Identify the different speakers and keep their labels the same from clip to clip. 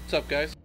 Speaker 1: What's up, guys?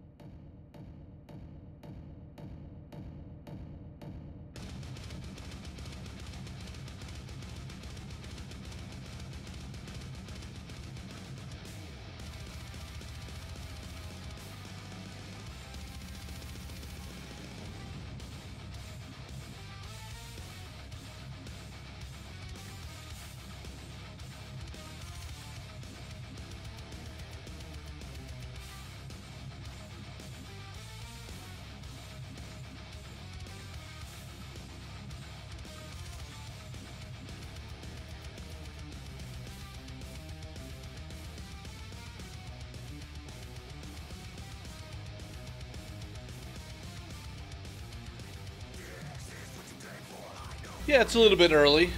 Speaker 1: Yeah, it's a little bit early,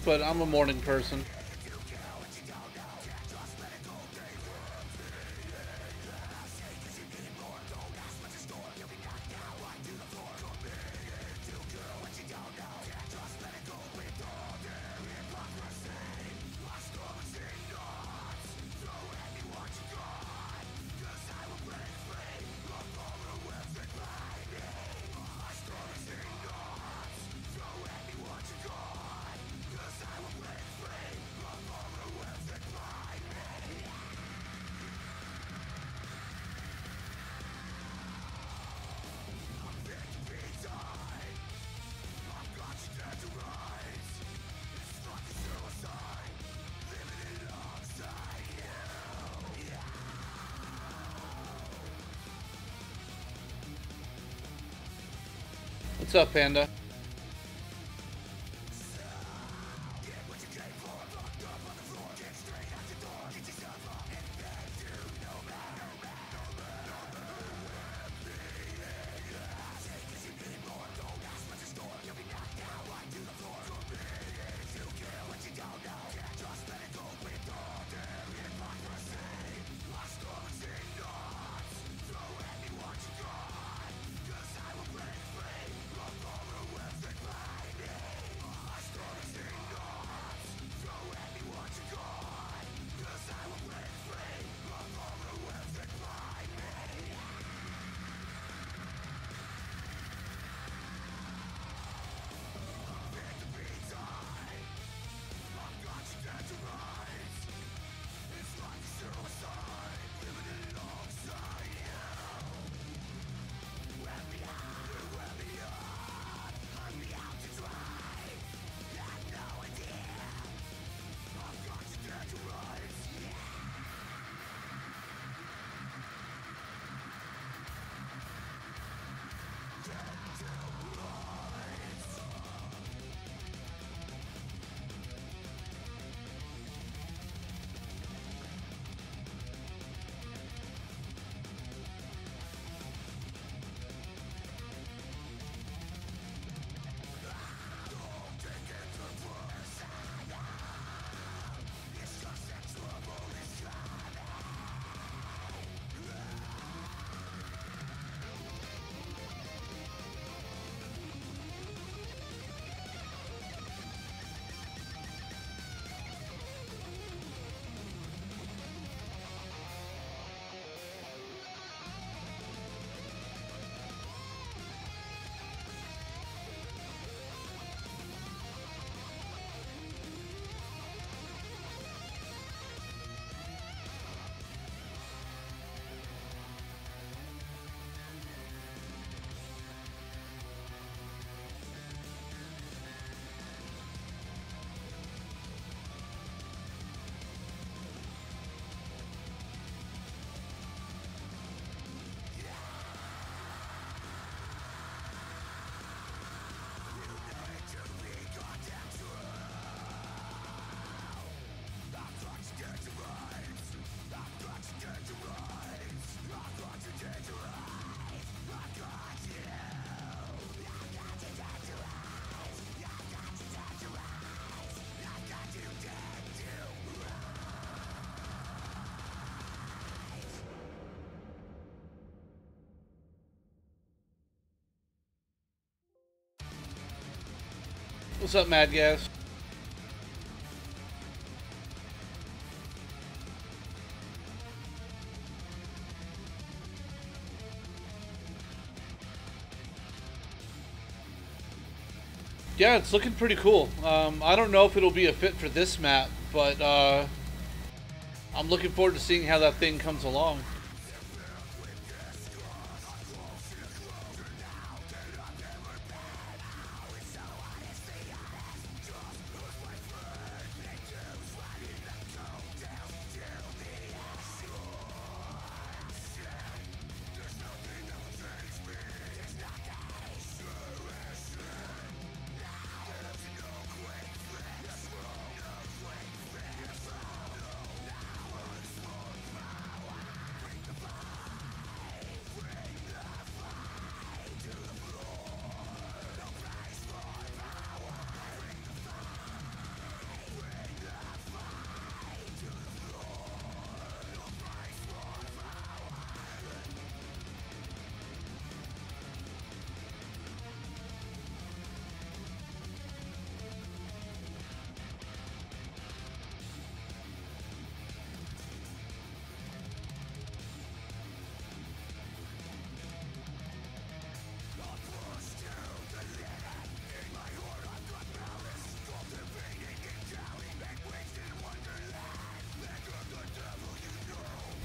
Speaker 1: but I'm a morning person. What's up, Panda? What's up, Mad Gas? Yeah, it's looking pretty cool. I don't know if it'll be a fit for this map, but I'm looking forward to seeing how that thing comes along.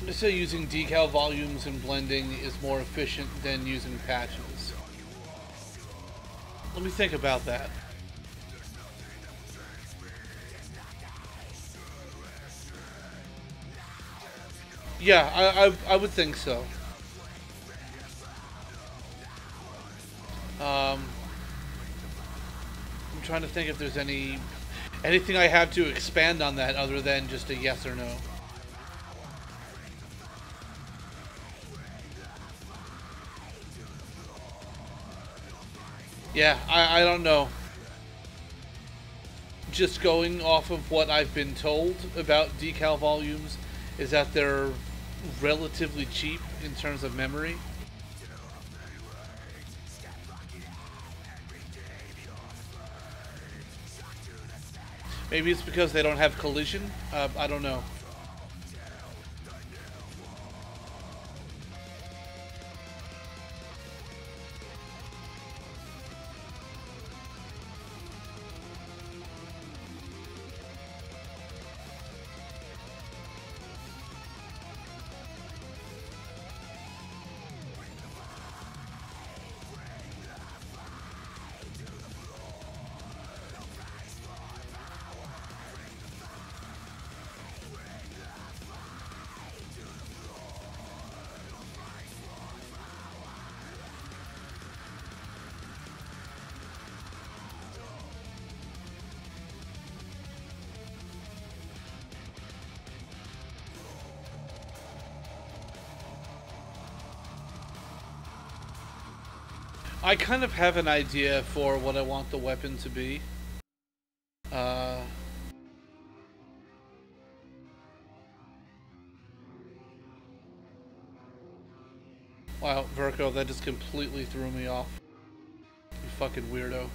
Speaker 1: They say using decal volumes and blending is more efficient than using patches. Let me think about that. Yeah, I would think so. I'm trying to think if there's anything I have to expand on that other than just a yes or no. Yeah, I don't know. Just going off of what I've been told about decal volumes is that they're relatively cheap in terms of memory. Maybe it's because they don't have collision. I don't know. I kind of have an idea for what I want the weapon to be. Wow, Virko, that just completely threw me off. You fucking weirdo.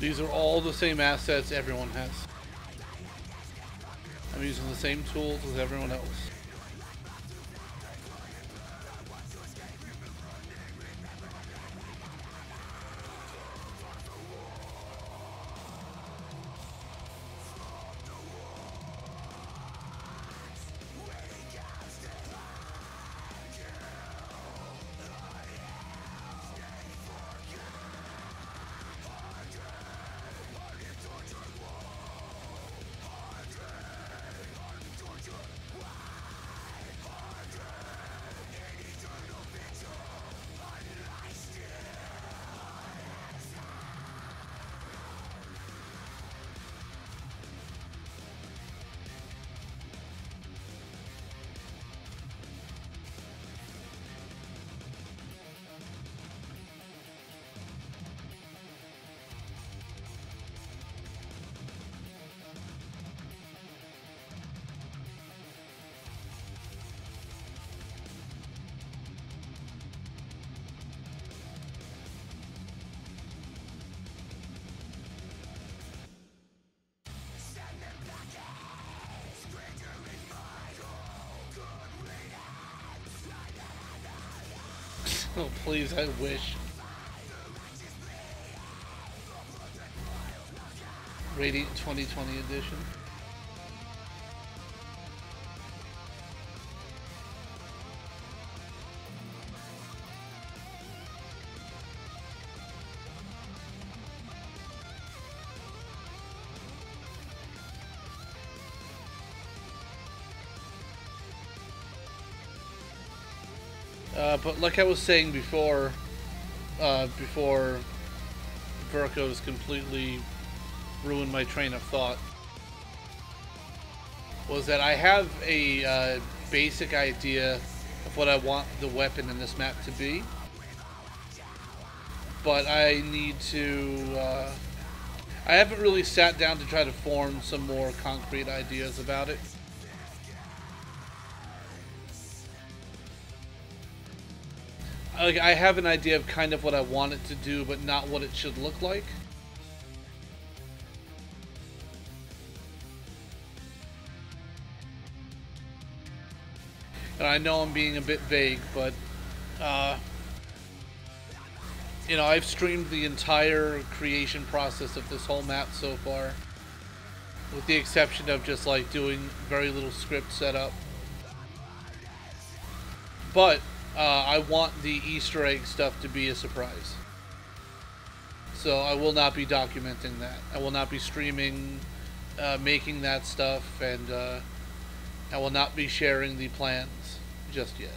Speaker 1: These are all the same assets everyone has. I'm using the same tools as everyone else. Oh, please, I wish. Radiant 2020 edition. But like I was saying before, before Virko's completely ruined my train of thought, was that I have a basic idea of what I want the weapon in this map to be, but I need to, I haven't really sat down to try to form some more concrete ideas about it. Like, I have an idea of kind of what I want it to do, but not what it should look like. And I know I'm being a bit vague, but, you know, I've streamed the entire creation process of this whole map so far, with the exception of just, like, doing very little script setup. But I want the Easter egg stuff to be a surprise. So I will not be documenting that. I will not be streaming, making that stuff, and I will not be sharing the plans just yet.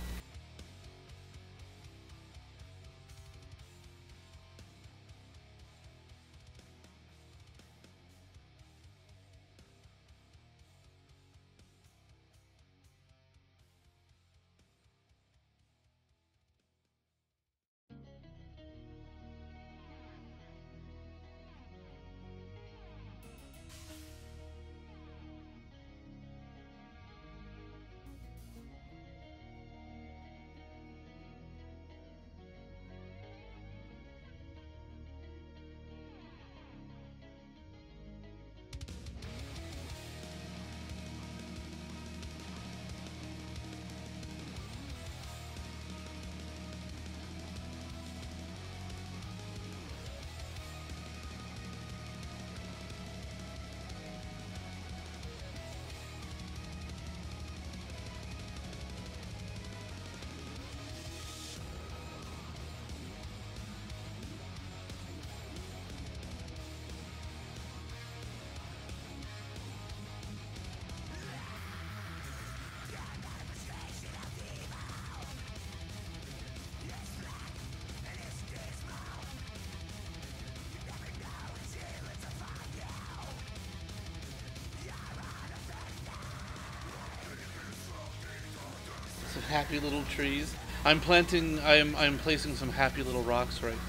Speaker 1: Some happy little trees. I'm placing some happy little rocks right now.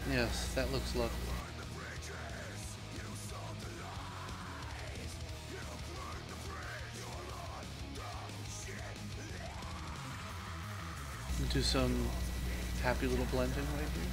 Speaker 1: Yes, that looks lovely. Do some happy little blending right here.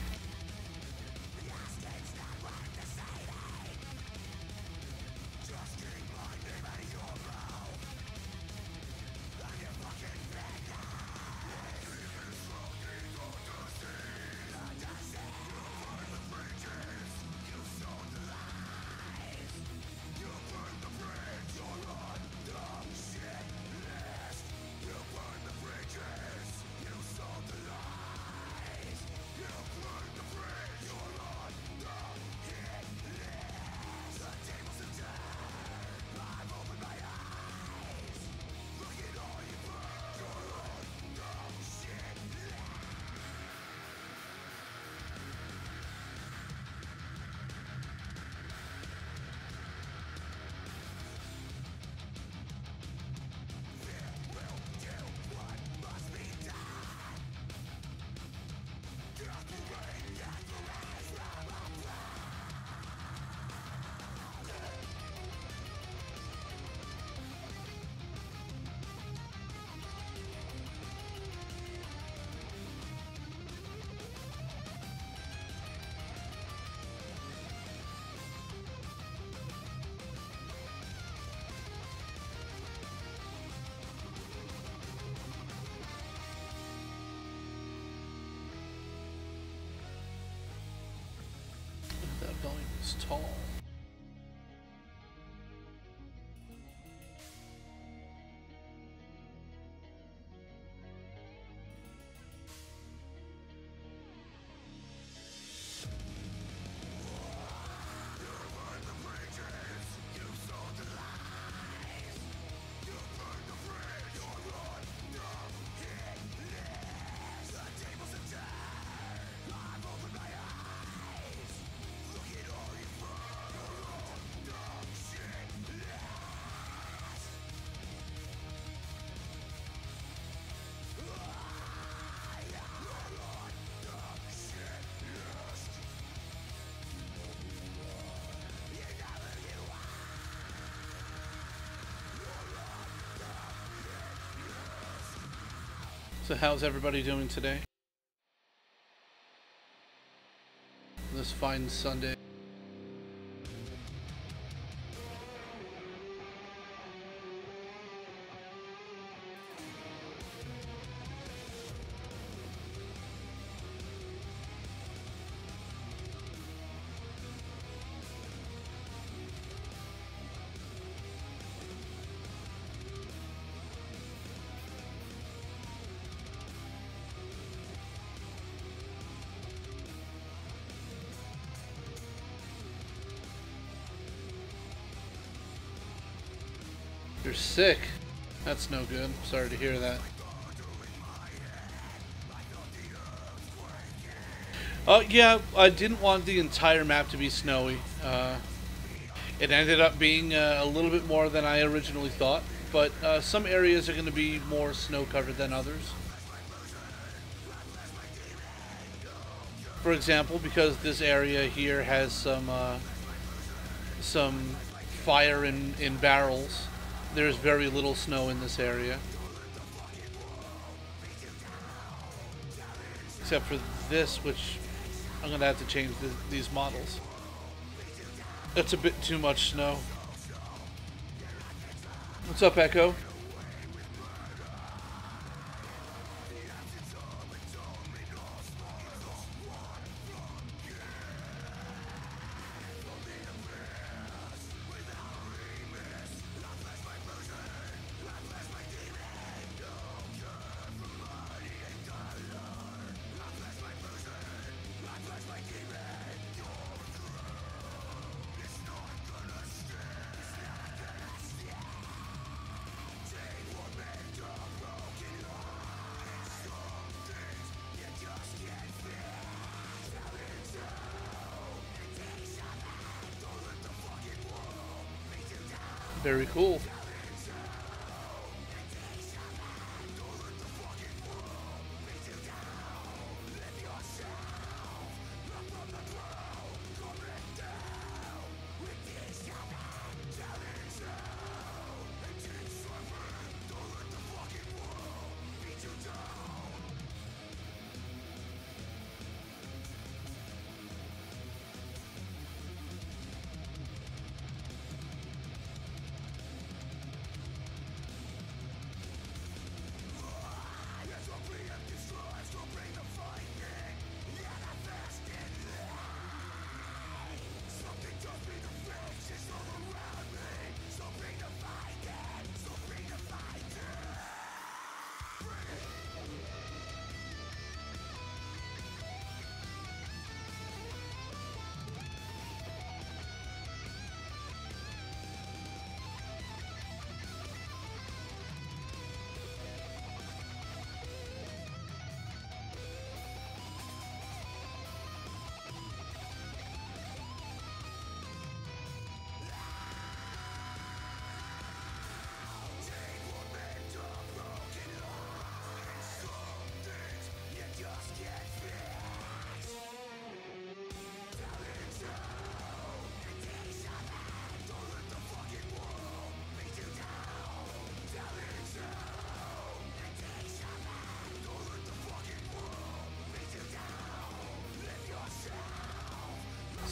Speaker 1: That volume is tall. So how's everybody doing today? This fine Sunday. You're sick. That's no good. Sorry to hear that. Yeah, I didn't want the entire map to be snowy. It ended up being a little bit more than I originally thought, but some areas are going to be more snow covered than others. For example, because this area here has some fire in barrels, there's very little snow in this area. Except for this, which I'm going to have to change these models. That's a bit too much snow. What's up, Echo? Very cool.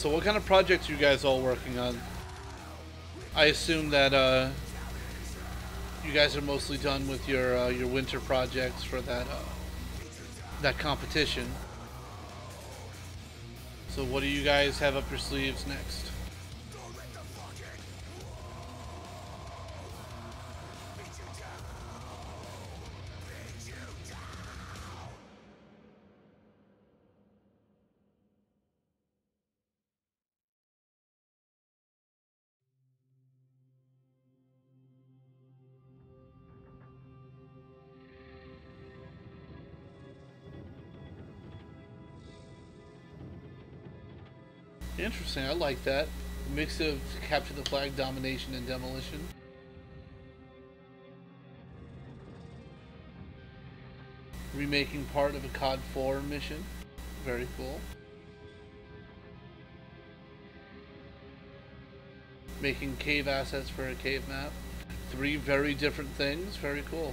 Speaker 1: So what kind of projects are you guys all working on? I assume that you guys are mostly done with your winter projects for that competition. So what do you guys have up your sleeves next? Interesting, I like that. A mix of capture the flag, domination, and demolition. Remaking part of a COD 4 mission. Very cool. Making cave assets for a cave map. 3 very different things. Very cool.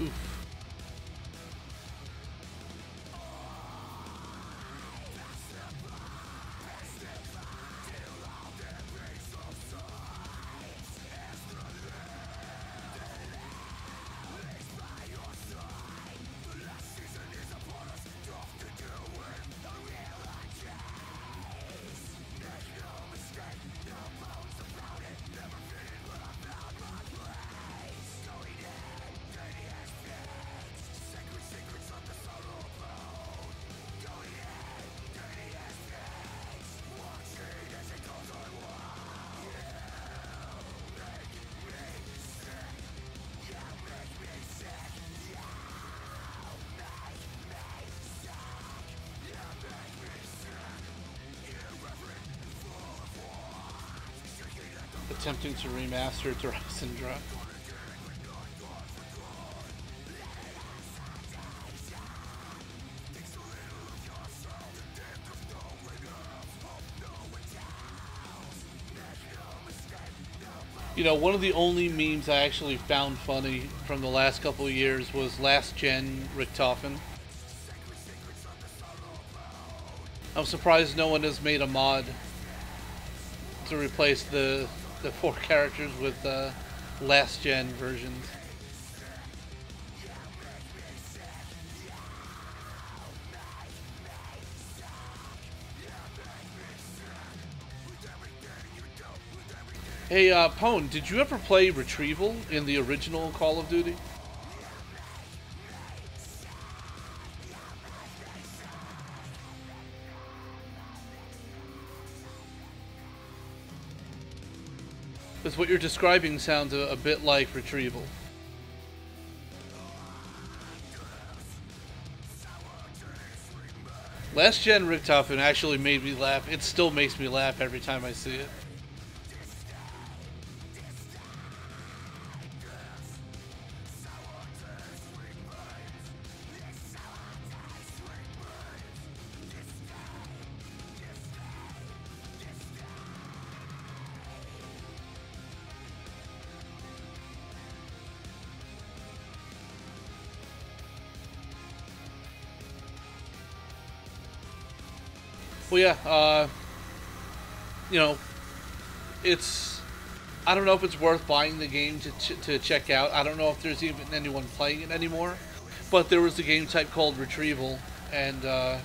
Speaker 1: Oof. Attempting to remaster Rise and Drop. You know, one of the only memes I actually found funny from the last couple of years was last gen Richtofen. I'm surprised no one has made a mod to replace the 4 characters with last gen versions. Hey, Pone, did you ever play Retrieval in the original Call of Duty? Because what you're describing sounds a bit like Retrieval. Last gen Richtofen actually made me laugh. It still makes me laugh every time I see it. Well, yeah, you know, I don't know if it's worth buying the game to check out. I don't know if there's even anyone playing it anymore. But there was a game type called Retrieval, and let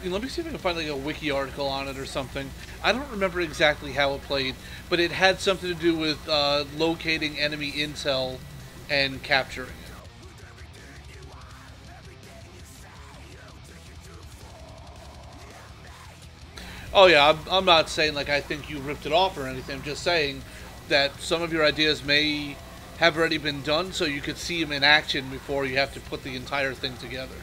Speaker 1: me see if I can find like a wiki article on it or something. I don't remember exactly how it played, but it had something to do with locating enemy intel and capturing it. Oh yeah, I'm not saying like I think you ripped it off or anything. I'm just saying that some of your ideas may have already been done, so you could see them in action before you have to put the entire thing together.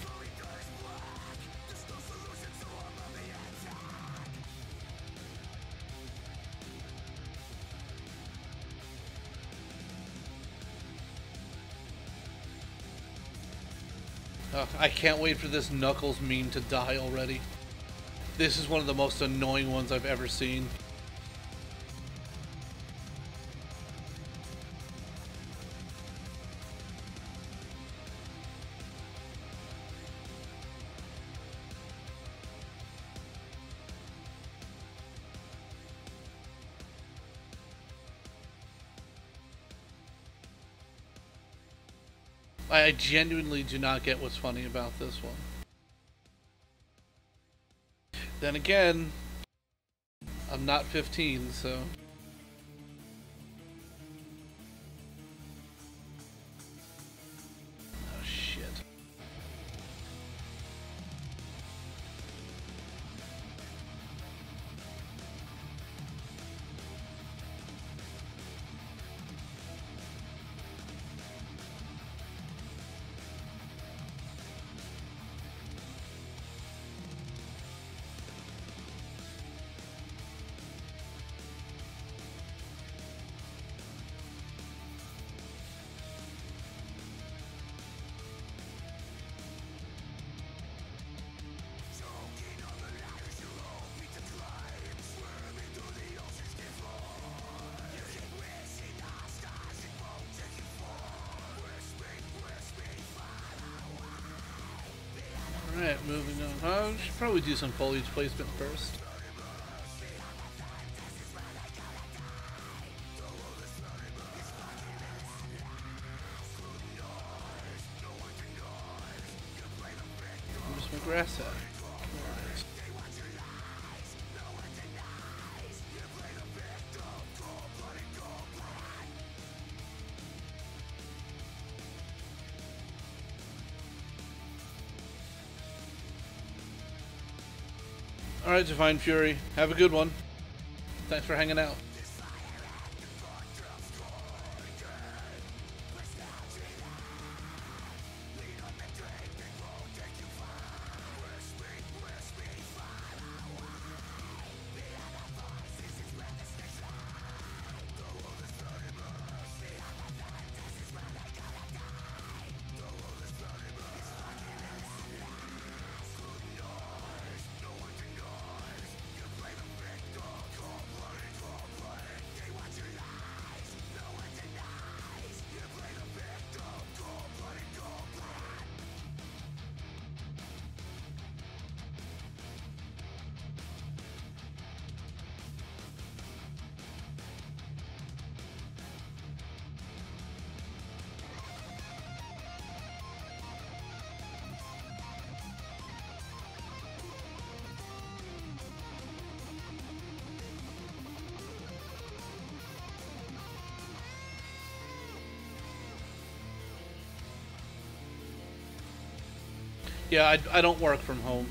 Speaker 1: I can't wait for this Knuckles meme to die already. This is one of the most annoying ones I've ever seen. I genuinely do not get what's funny about this one. Then again, I'm not 15, so... Oh, shit. Alright, moving on. I should probably do some foliage placement first. Where's my grass at? Alright, Divine Fury. Have a good one. Thanks for hanging out. Yeah, I don't work from home.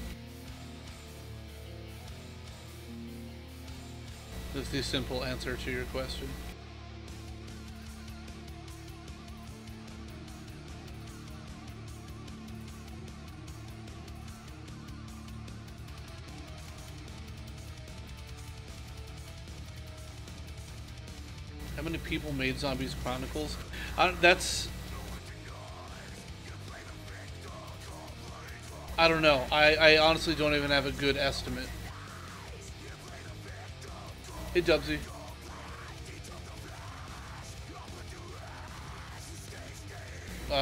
Speaker 1: That's the simple answer to your question. How many people made Zombies Chronicles? I don't know. I honestly don't even have a good estimate. Hey, Dubsy.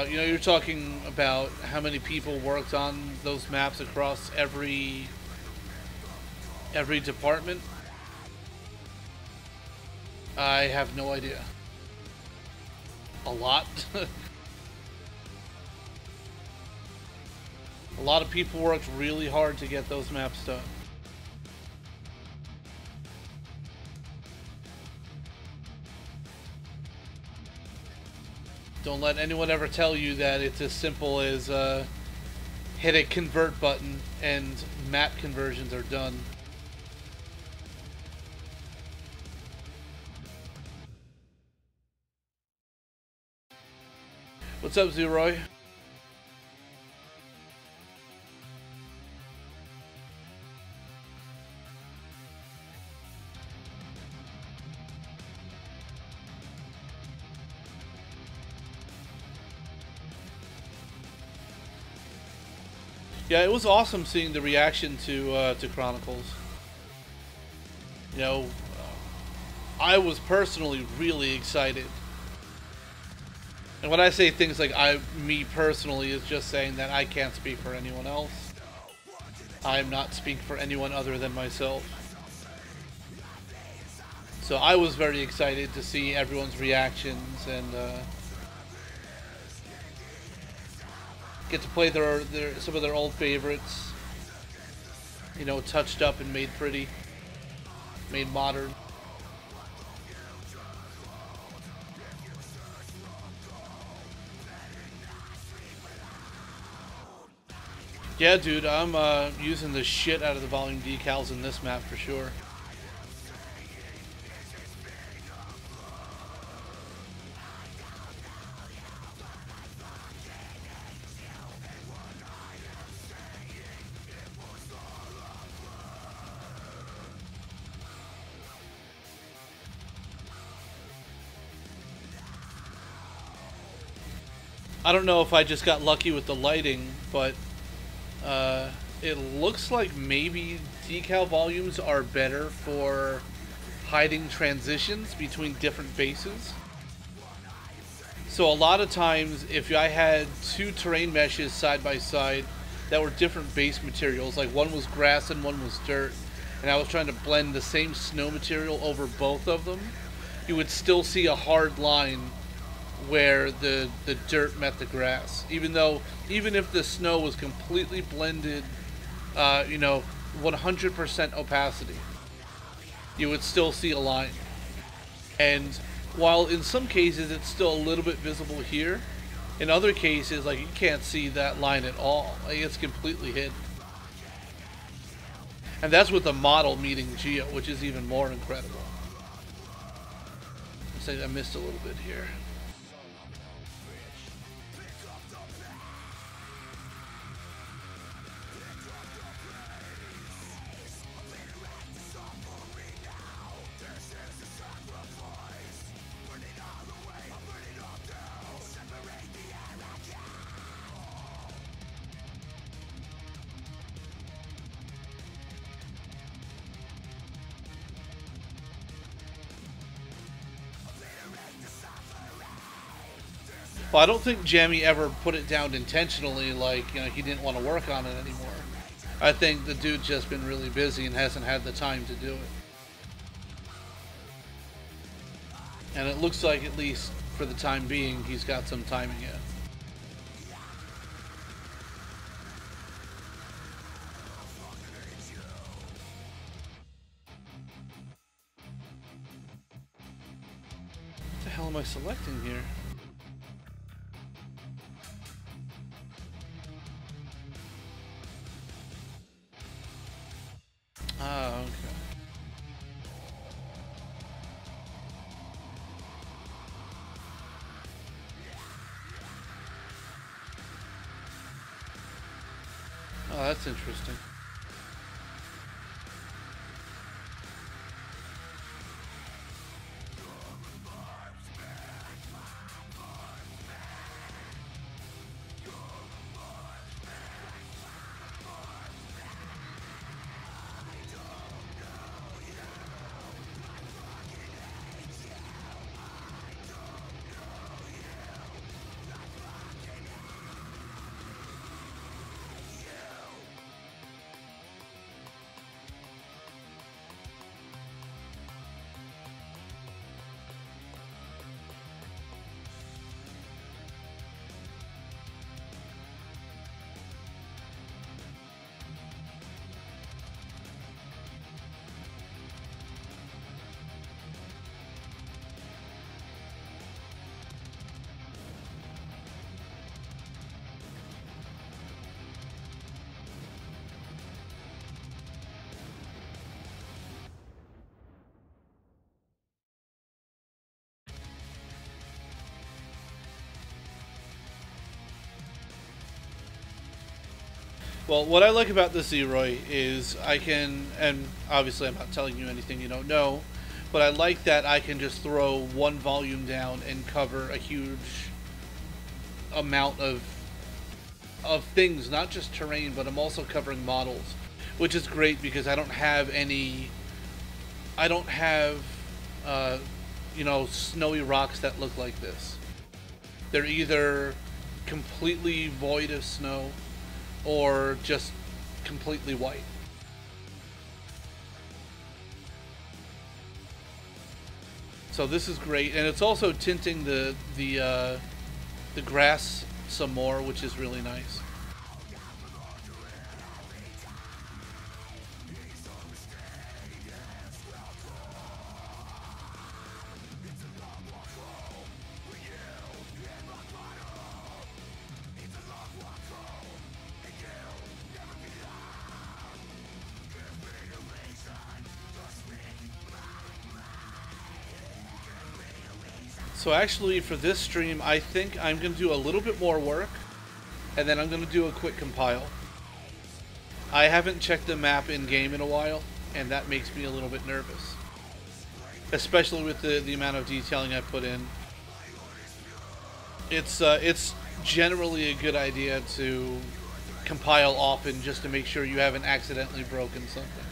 Speaker 1: You know, you're talking about how many people worked on those maps across every department. I have no idea. A lot. A lot of people worked really hard to get those maps done. Don't let anyone ever tell you that it's as simple as hit a convert button and map conversions are done. What's up, Zeroy? Yeah, it was awesome seeing the reaction to Chronicles. You know, I was personally really excited. And when I say things like me personally, is just saying that I can't speak for anyone else. I'm not speaking for anyone other than myself. So I was very excited to see everyone's reactions and get to play some of their old favorites. You know, touched up and made pretty, made modern. Yeah, dude, I'm using the shit out of the volume decals in this map for sure. I don't know if I just got lucky with the lighting, but it looks like maybe decal volumes are better for hiding transitions between different bases. So a lot of times, if I had two terrain meshes side by side that were different base materials, like one was grass and one was dirt, and I was trying to blend the same snow material over both of them, you would still see a hard line where the dirt met the grass, even if the snow was completely blended, 100% opacity, you would still see a line. And while in some cases it's still a little bit visible here, in other cases, like, you can't see that line at all. Like, it's completely hidden. And that's with the model meeting Geo, which is even more incredible. I missed a little bit here. Well, I don't think Jammy ever put it down intentionally, like, he didn't want to work on it anymore. I think the dude's just been really busy and hasn't had the time to do it. And it looks like, at least for the time being, he's got some time yet. What the hell am I selecting here? Ah, okay. Oh, that's interesting. Well, what I like about the Zeroy is I can, and obviously I'm not telling you anything you don't know, but I like that I can just throw one volume down and cover a huge amount of of things, not just terrain, but I'm also covering models, which is great because I don't have any. I don't have, uh, snowy rocks that look like this. They're either completely void of snow or just completely white. So this is great, and it's also tinting the grass some more, which is really nice. So actually, for this stream, I think I'm going to do a little bit more work, and then I'm going to do a quick compile. I haven't checked the map in-game in a while, and that makes me a little bit nervous. Especially with the amount of detailing I put in. It's generally a good idea to compile often just to make sure you haven't accidentally broken something.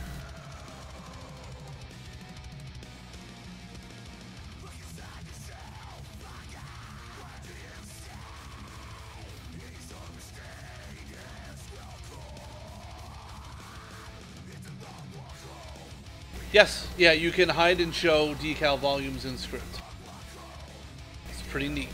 Speaker 1: Yes, yeah, you can hide and show decal volumes in script. It's pretty neat.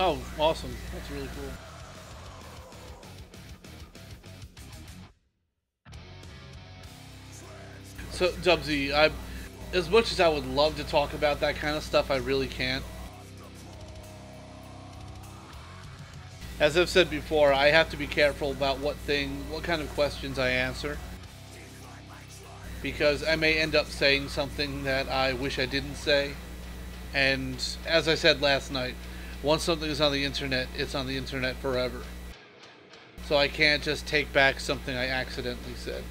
Speaker 1: Oh, awesome. That's really cool. So, Dubsy, as much as I would love to talk about that kind of stuff, I really can't. As I've said before, I have to be careful about what kind of questions I answer. Because I may end up saying something that I wish I didn't say. And, as I said last night, once something is on the internet, it's on the internet forever. So I can't just take back something I accidentally said.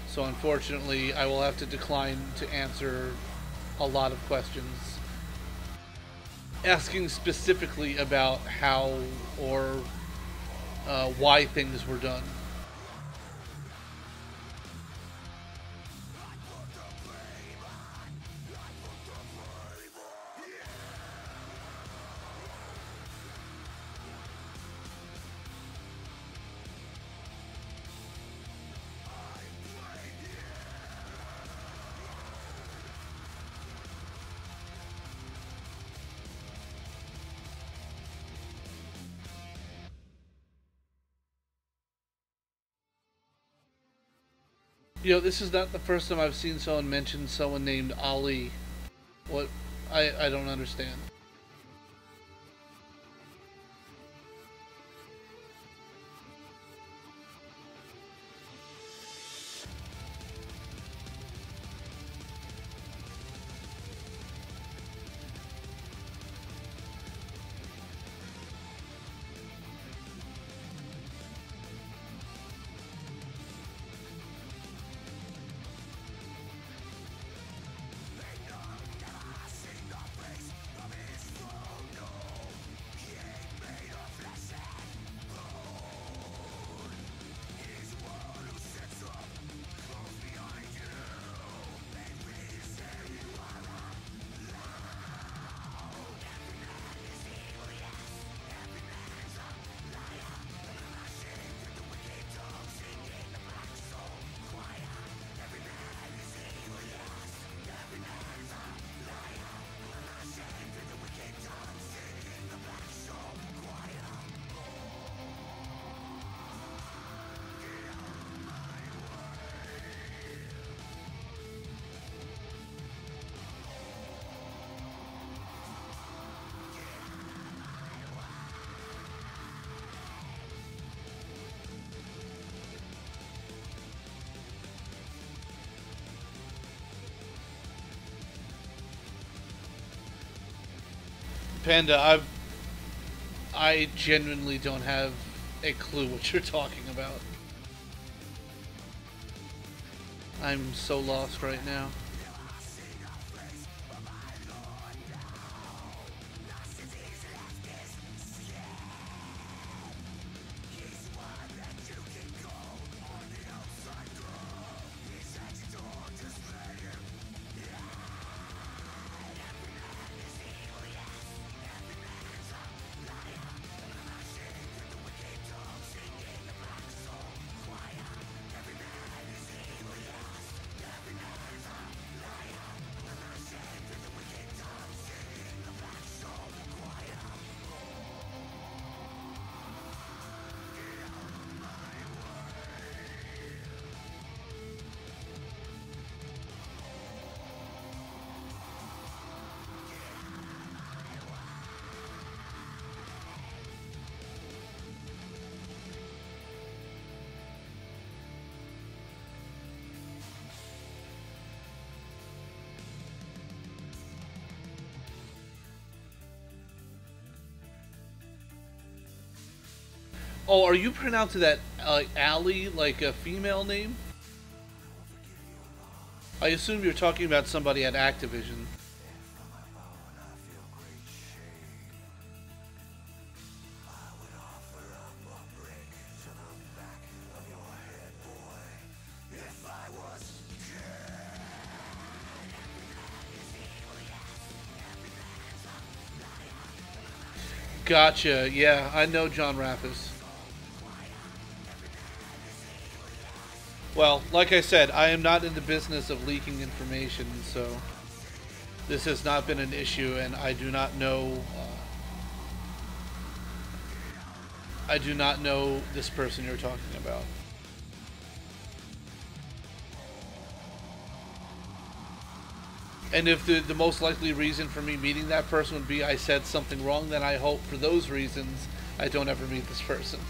Speaker 1: So unfortunately, I will have to decline to answer a lot of questions asking specifically about how or why things were done. You know, this is not the first time I've seen someone mention someone named Ali. What? I don't understand. Panda, I genuinely don't have a clue what you're talking about. I'm so lost right now. Oh, are you pronouncing that Allie like a female name? I assume you're talking about somebody at Activision. Gotcha. Yeah, I know John Rappis. Well, like I said, I am not in the business of leaking information, so this has not been an issue, and I do not know. I do not know this person you're talking about. And if the most likely reason for me meeting that person would be I said something wrong, then I hope for those reasons I don't ever meet this person.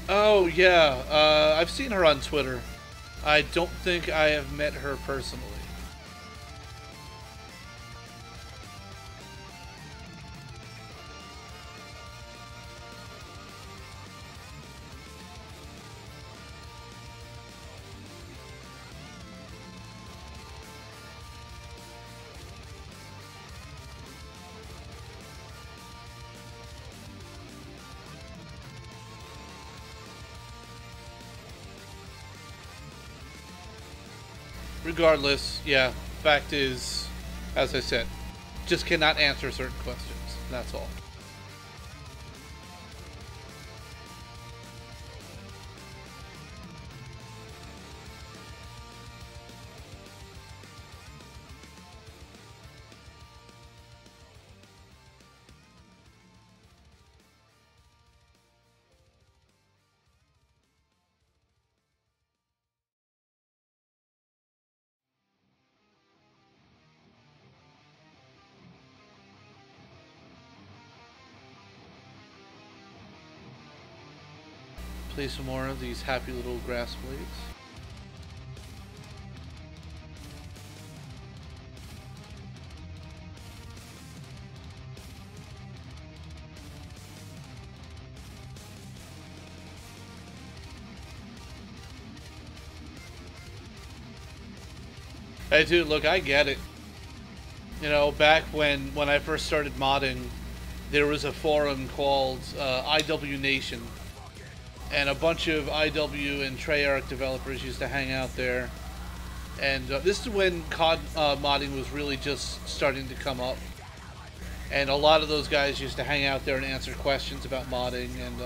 Speaker 1: Oh, yeah. I've seen her on Twitter. I don't think I have met her personally. Regardless, yeah, fact is, as I said, just cannot answer certain questions. That's all. Play some more of these happy little grass blades. Hey dude, look, I get it. You know, back when I first started modding, there was a forum called IW Nation. And a bunch of IW and Treyarch developers used to hang out there. And this is when COD modding was really just starting to come up. And a lot of those guys used to hang out there and answer questions about modding. And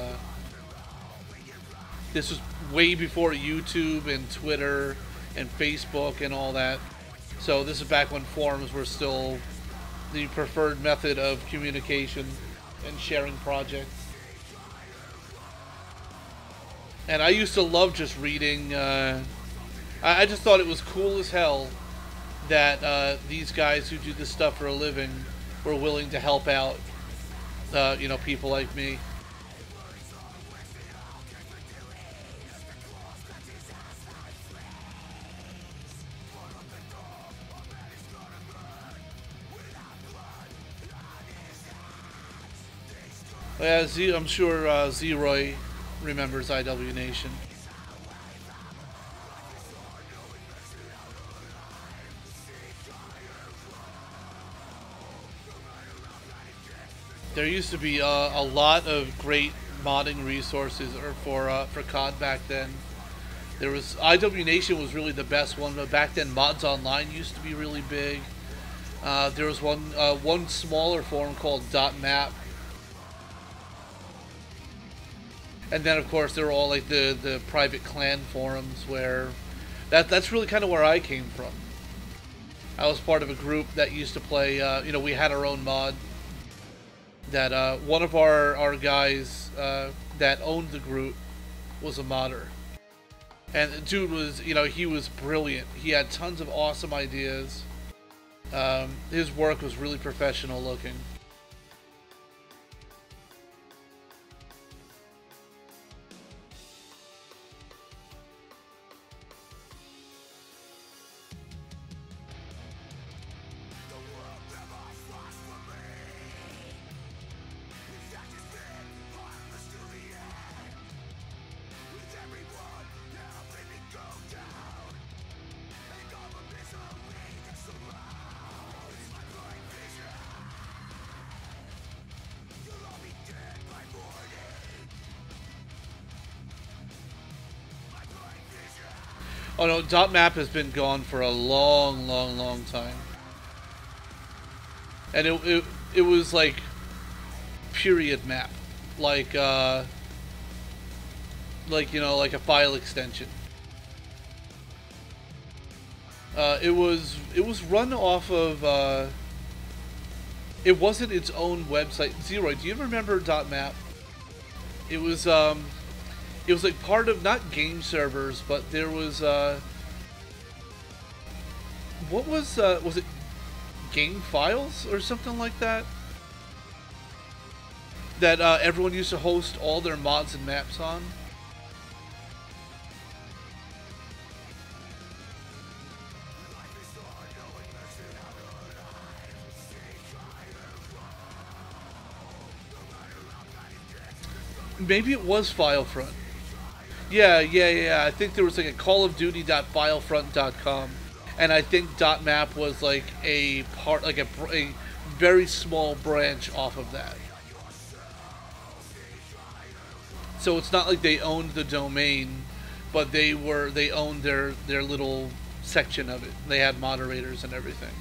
Speaker 1: this was way before YouTube and Twitter and Facebook and all that. So this is back when forums were still the preferred method of communication and sharing projects. And I used to love just reading. I just thought it was cool as hell that these guys who do this stuff for a living were willing to help out, you know, people like me. Yeah, I'm sure Z-Roy remembers IW Nation. There used to be a lot of great modding resources for COD back then. There was IW Nation was really the best one, but back then Mods Online used to be really big. There was one smaller forum called .map, and then of course there were all like the private clan forums where that's really kind of where I came from. I was part of a group that used to play. We had our own mod. That one of our guys that owned the group was a modder, and the dude was he was brilliant. He had tons of awesome ideas. His work was really professional looking. Oh no, .map has been gone for a long, long, long time. And it was like period map, like like a file extension. It was run off of. It wasn't its own website. Zero. Do you remember .map? It was like part of not game servers, but there was what was it game files or something like that? That everyone used to host all their mods and maps on. Maybe it was Filefront. Yeah. I think there was like a Call of Duty.filefront.com, and I think .map was like a part, like a very small branch off of that. So it's not like they owned the domain, but they owned their little section of it. They had moderators and everything.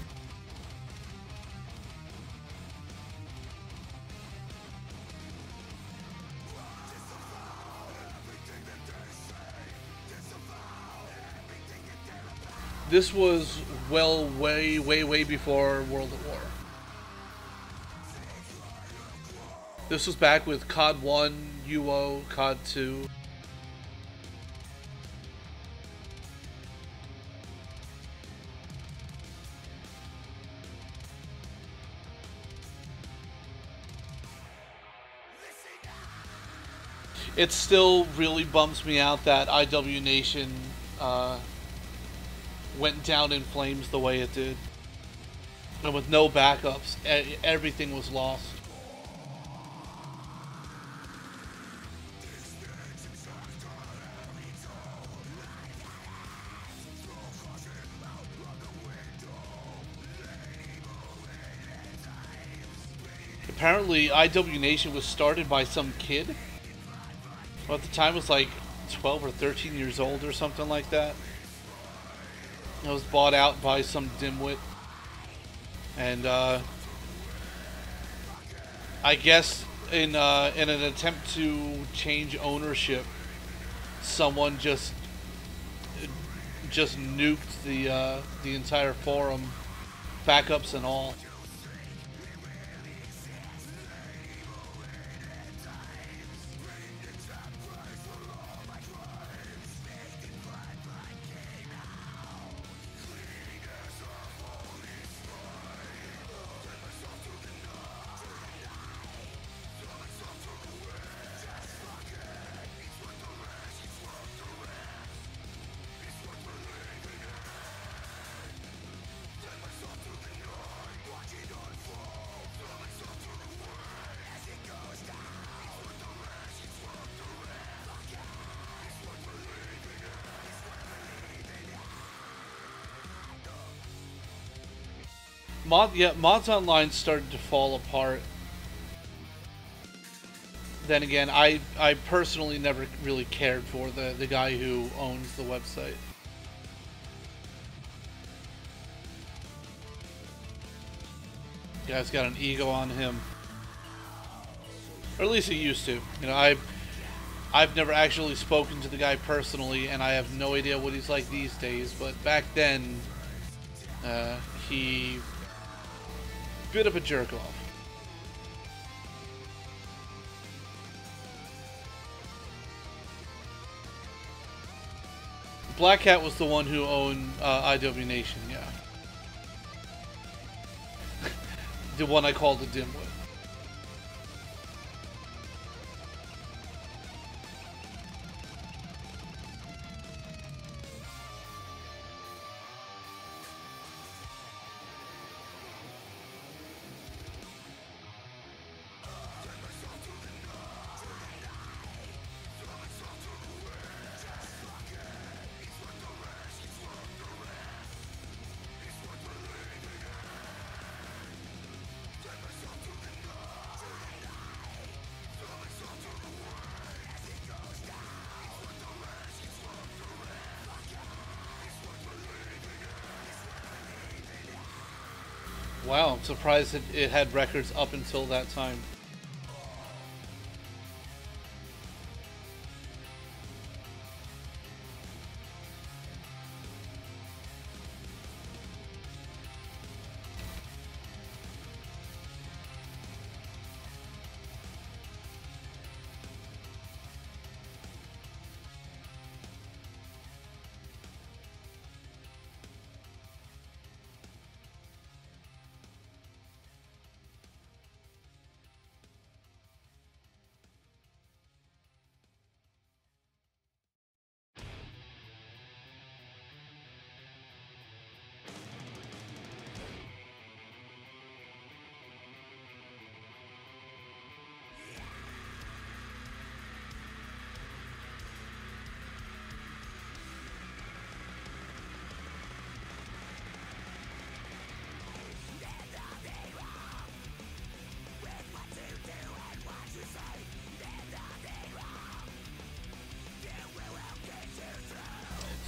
Speaker 1: This was way before World at War. This was back with COD 1, UO, COD 2. It still really bums me out that IW Nation went down in flames the way it did. And with no backups, everything was lost. Apparently, IW Nation was started by some kid. Well, at the time was like 12 or 13 years old or something like that. It was bought out by some dimwit. And I guess in an attempt to change ownership, someone just nuked the entire forum, backups and all. Mods Online started to fall apart. Then again, I personally never really cared for the guy who owns the website. Guy's got an ego on him. Or at least he used to. You know, I've never actually spoken to the guy personally, and I have no idea what he's like these days. But back then, he bit of a jerk off. Black Cat was the one who owned IW Nation, yeah. The one I called the dimwit. Wow, I'm surprised it had records up until that time.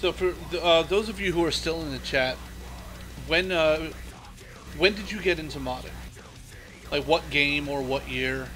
Speaker 1: So for those of you who are still in the chat, when did you get into modding? Like what game or what year?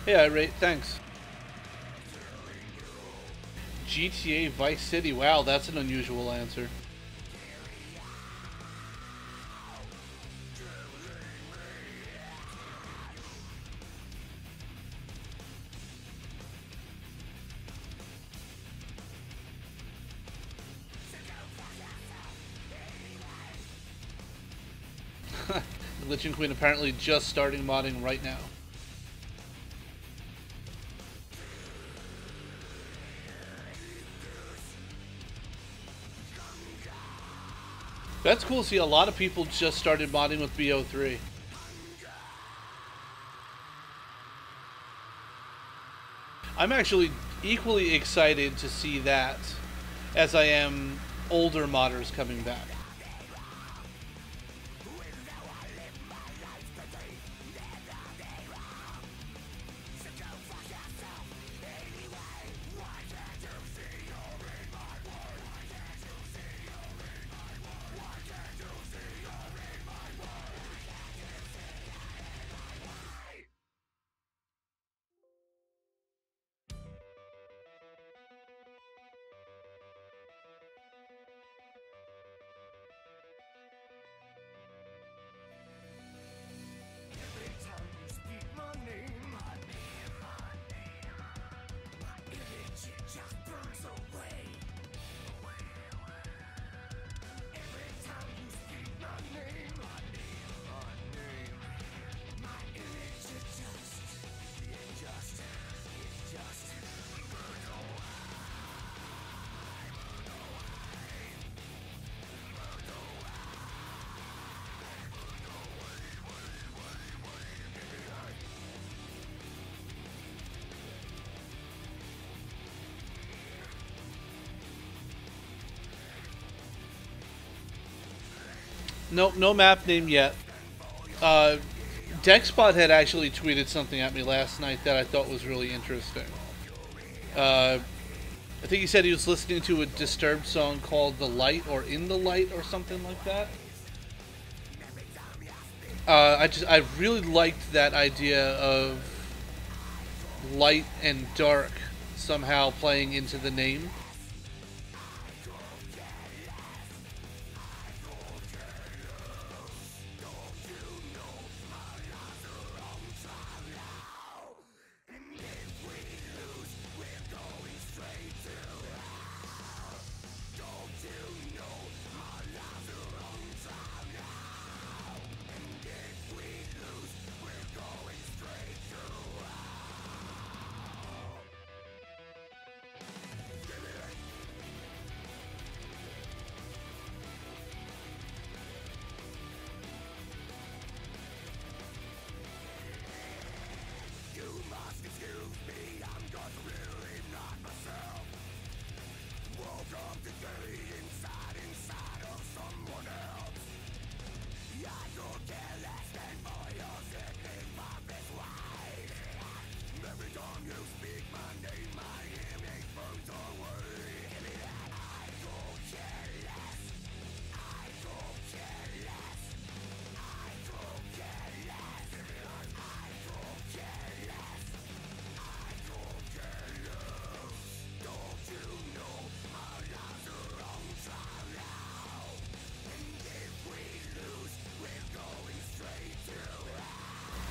Speaker 1: Yeah, right, thanks. GTA Vice City, wow, that's an unusual answer. Glitching Queen apparently just starting modding right now. That's cool to see. A lot of people just started modding with BO3. I'm actually equally excited to see that as I am older modders coming back. Nope, no map name yet. Uh, Dexbot had actually tweeted something at me last night that I thought was really interesting. Uh, I think he said he was listening to a Disturbed song called "The Light" or "In the Light" or something like that. I really liked that idea of light and dark somehow playing into the name.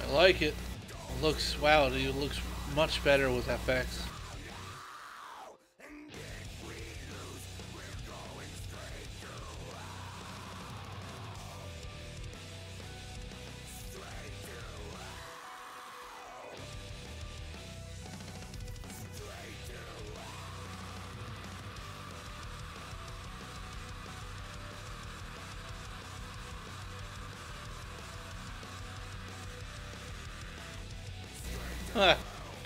Speaker 1: I like it. It looks, wow, it looks much better with FX.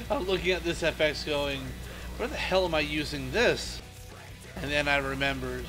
Speaker 1: I'm looking at this FX going, where the hell am I using this? And then I remembered.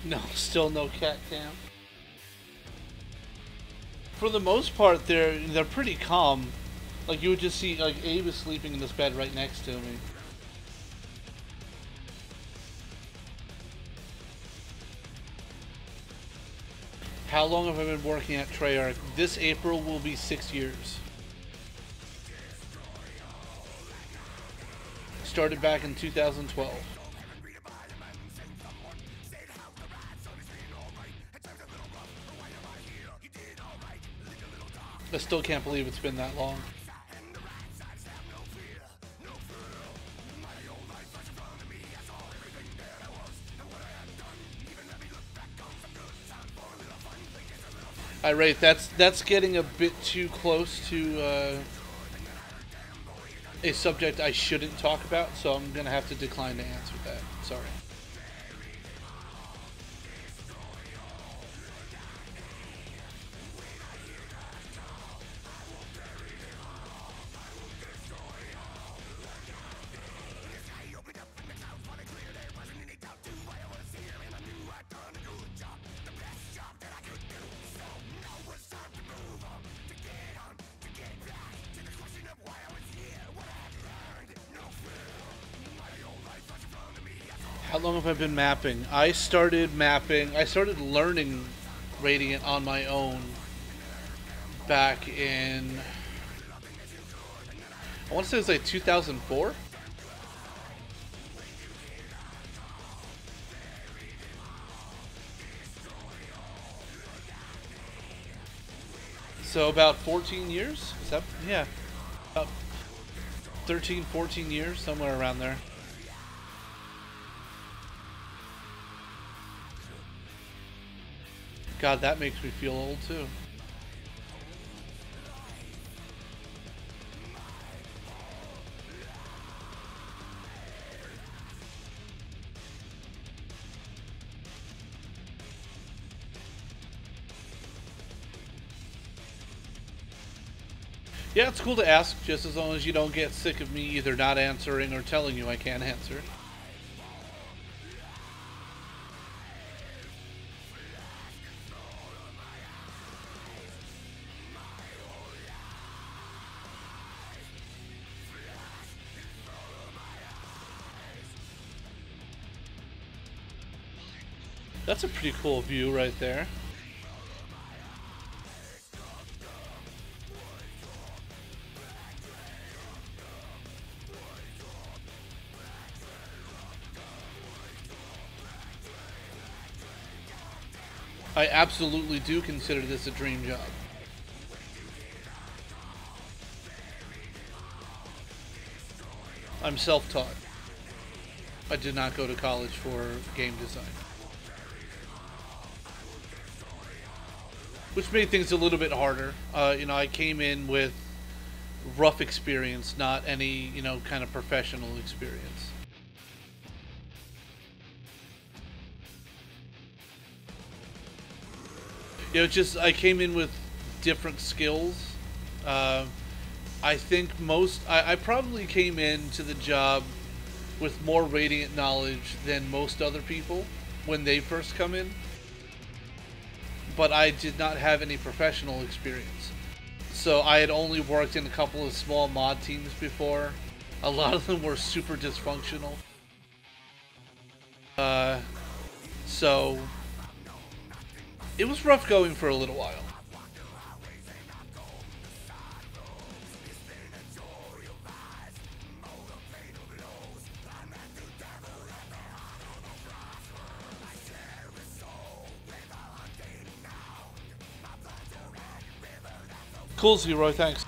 Speaker 1: No, still no cat cam. For the most part, they're pretty calm. Like, you would just see, like, Abe is sleeping in this bed right next to me. How long have I been working at Treyarch? This April will be 6 years. Started back in 2012. I still can't believe it's been that long. Alright, that's getting a bit too close to a subject I shouldn't talk about, so I'm gonna have to decline to answer that. Sorry. How long have I been mapping? I started learning Radiant on my own back in, I want to say it was like 2004? So about 14 years? Is that, yeah. About 13, 14 years, somewhere around there. God, that makes me feel old too. Yeah, it's cool to ask, just as long as you don't get sick of me either not answering or telling you I can't answer. That's a pretty cool view right there. I absolutely do consider this a dream job. I'm self-taught. I did not go to college for game design. Which made things a little bit harder. You know, I came in with rough experience, not any, you know, kind of professional experience. You know, just, I came in with different skills. I think I probably came into the job with more Radiant knowledge than most other people when they first come in. But I did not have any professional experience. So I had only worked in a couple of small mod teams before. A lot of them were super dysfunctional. So it was rough going for a little while. Cool, Zero, thanks.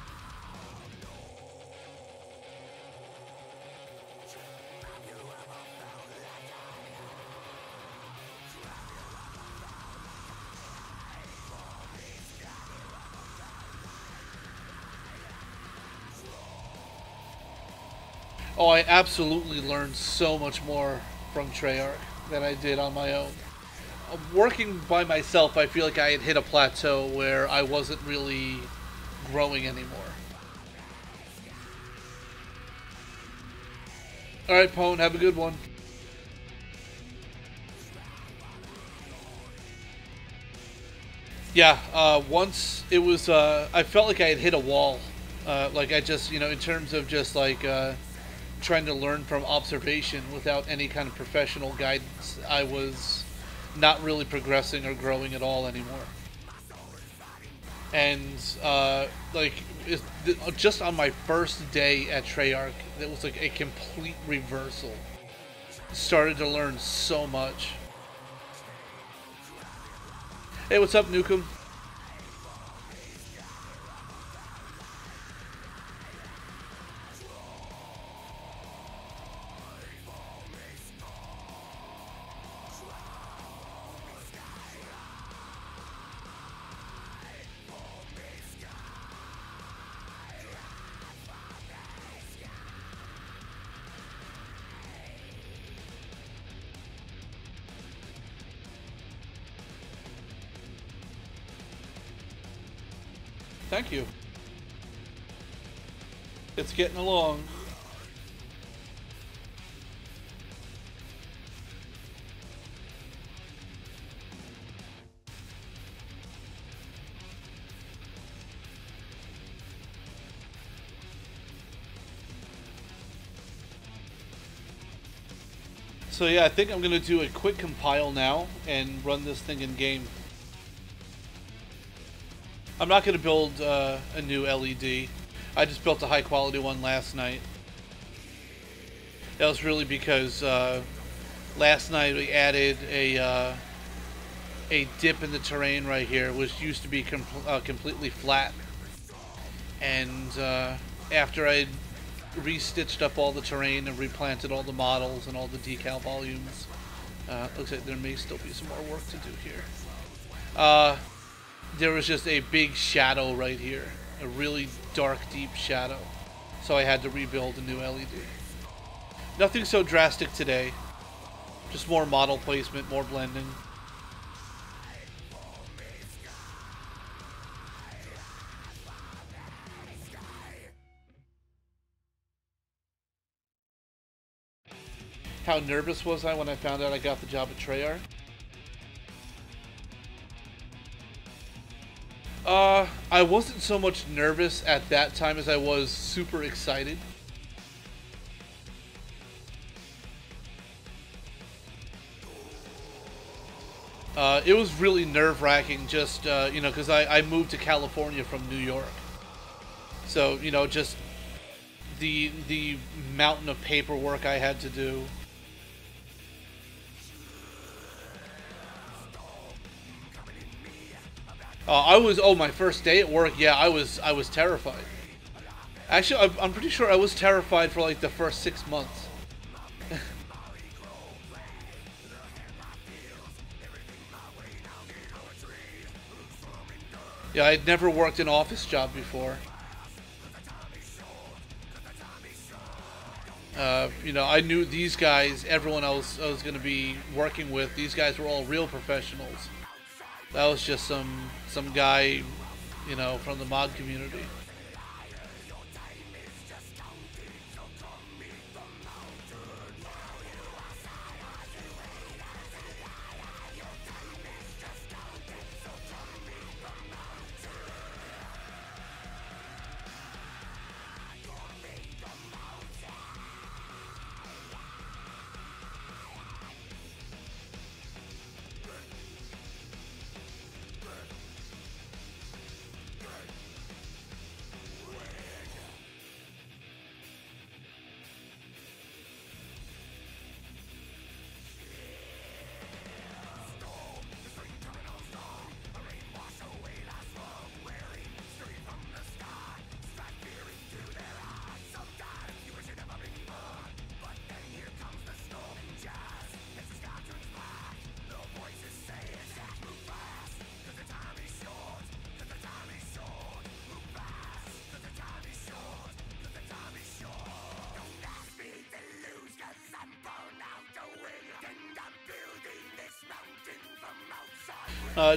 Speaker 1: Oh, I absolutely learned so much more from Treyarch than I did on my own. Working by myself, I feel like I had hit a plateau where I wasn't really growing anymore. Alright, Pone, have a good one. Yeah, once it was, I felt like I had hit a wall. Like I just, in terms of just like trying to learn from observation without any kind of professional guidance, I was not really progressing or growing at all anymore. And like just on my first day at Treyarch, it was like a complete reversal. Started to learn so much. Hey, what's up, Nukem? Thank you. It's getting along. So yeah, I think I'm gonna do a quick compile now and run this thing in game. I'm not gonna build a new LED. I just built a high quality one last night. That was really because last night we added a dip in the terrain right here, which used to be completely flat. And after I restitched up all the terrain and replanted all the models and all the decal volumes, looks like there may still be some more work to do here. There was just a big shadow right here, a really dark, deep shadow. So I had to rebuild a new LED. Nothing so drastic today, just more model placement, more blending. How nervous was I when I found out I got the job at Treyarch? I wasn't so much nervous at that time as I was super excited. It was really nerve-wracking just, because I moved to California from New York. So, just the mountain of paperwork I had to do. My first day at work, yeah, I was terrified. Actually, I'm pretty sure I was terrified for like the first 6 months. Yeah, I'd never worked an office job before. I knew these guys, everyone else I was going to be working with, these guys were all real professionals. That was just some guy, from the mod community.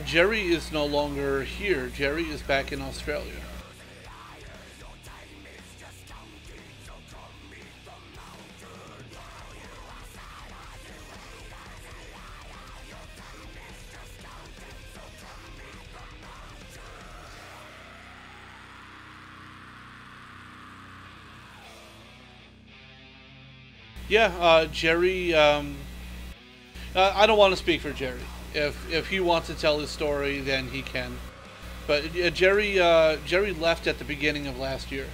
Speaker 1: Jerry is no longer here. Jerry is back in Australia. Yeah, Jerry. I don't want to speak for Jerry. If he wants to tell his story, then he can. But Jerry left at the beginning of last year,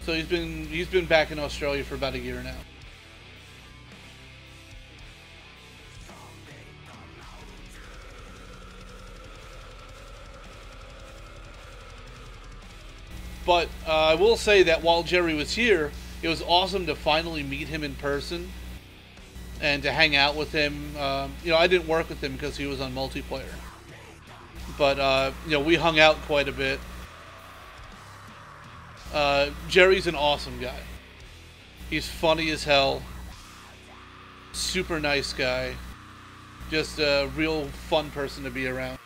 Speaker 1: so he's been back in Australia for about a year now. But I will say that while Jerry was here, it was awesome to finally meet him in person and to hang out with him. I didn't work with him because he was on multiplayer, but we hung out quite a bit. Jerry's an awesome guy. He's funny as hell. Super nice guy. Just a real fun person to be around.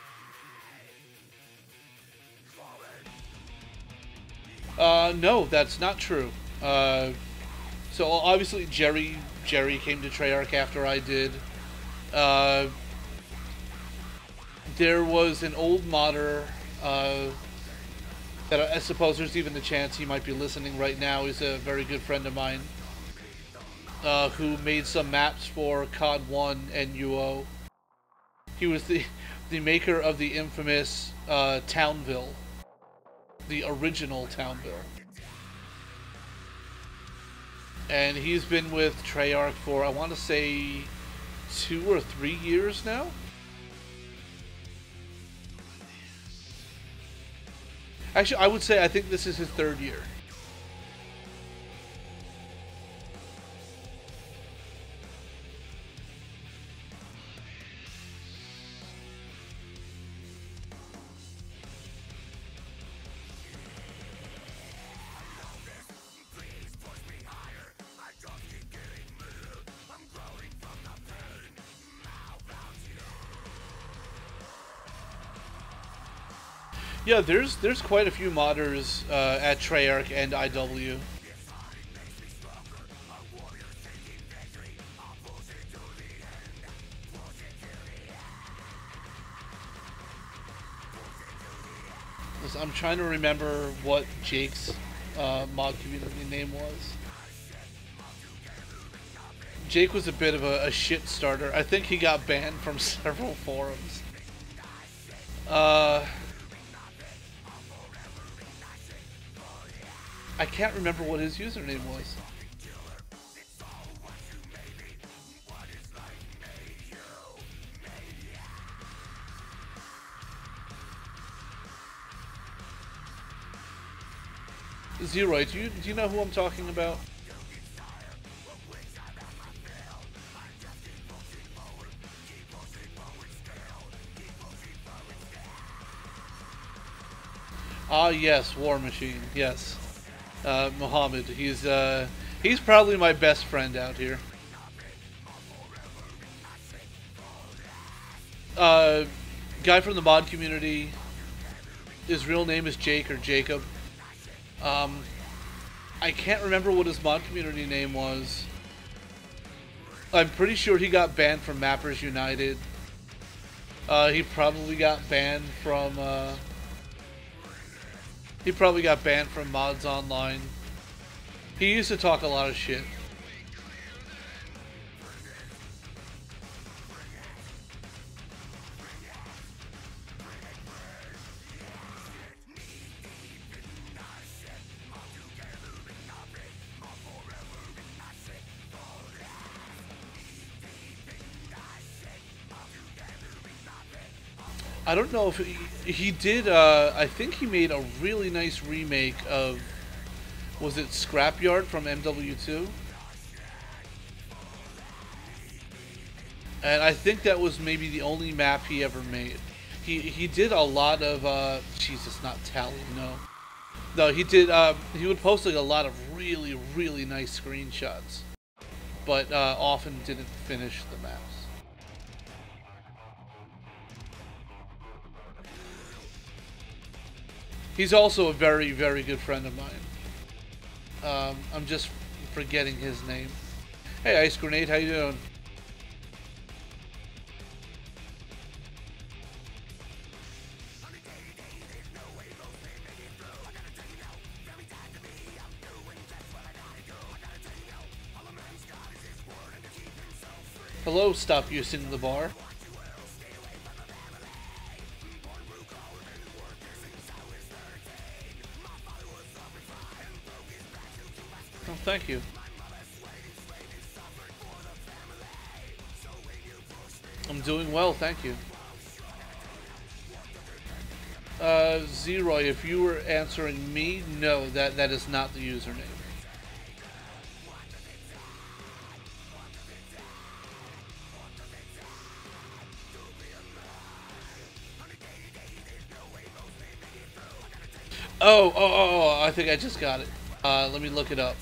Speaker 1: No, that's not true. So obviously Jerry came to Treyarch after I did. There was an old modder that I suppose there's even the chance he might be listening right now. He's a very good friend of mine who made some maps for COD 1 and UO. He was the maker of the infamous Townville, the original Townville. And he's been with Treyarch for, I want to say, 2 or 3 years now. Actually, I would say I think this is his 3rd year. Yeah, there's quite a few modders at Treyarch and IW. I'm trying to remember what Jake's mod community name was. Jake was a bit of a shit starter. I think he got banned from several forums. I can't remember what his username was. Zeroid, do you know who I'm talking about? Ah, yes, War Machine. Yes. Mohammed. He's probably my best friend out here. Guy from the mod community. His real name is Jake or Jacob. I can't remember what his mod community name was. I'm pretty sure he got banned from Mappers United. He probably got banned from Mods Online. He used to talk a lot of shit. I don't know if he did, I think he made a really nice remake of, was it Scrapyard from MW2? And I think that was maybe the only map he ever made. He did a lot of, Jesus, not Tally, no. No, he did, he would post like a lot of really, really nice screenshots. But often didn't finish the maps. He's also a very, very good friend of mine. I'm just forgetting his name. Hey, Ice Grenade, how you doing? Hello, stop using the bar. Oh, thank you. I'm doing well, thank you. Zeroy, if you were answering me, no, that is not the username. Oh, I think I just got it. Let me look it up.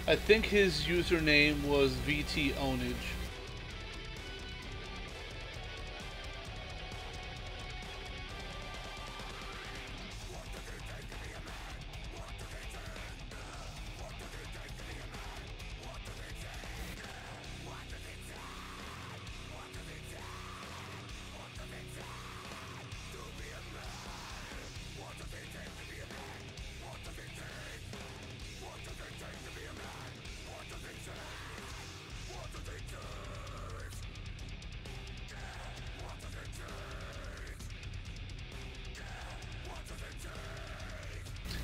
Speaker 1: I think his username was VT Ownage.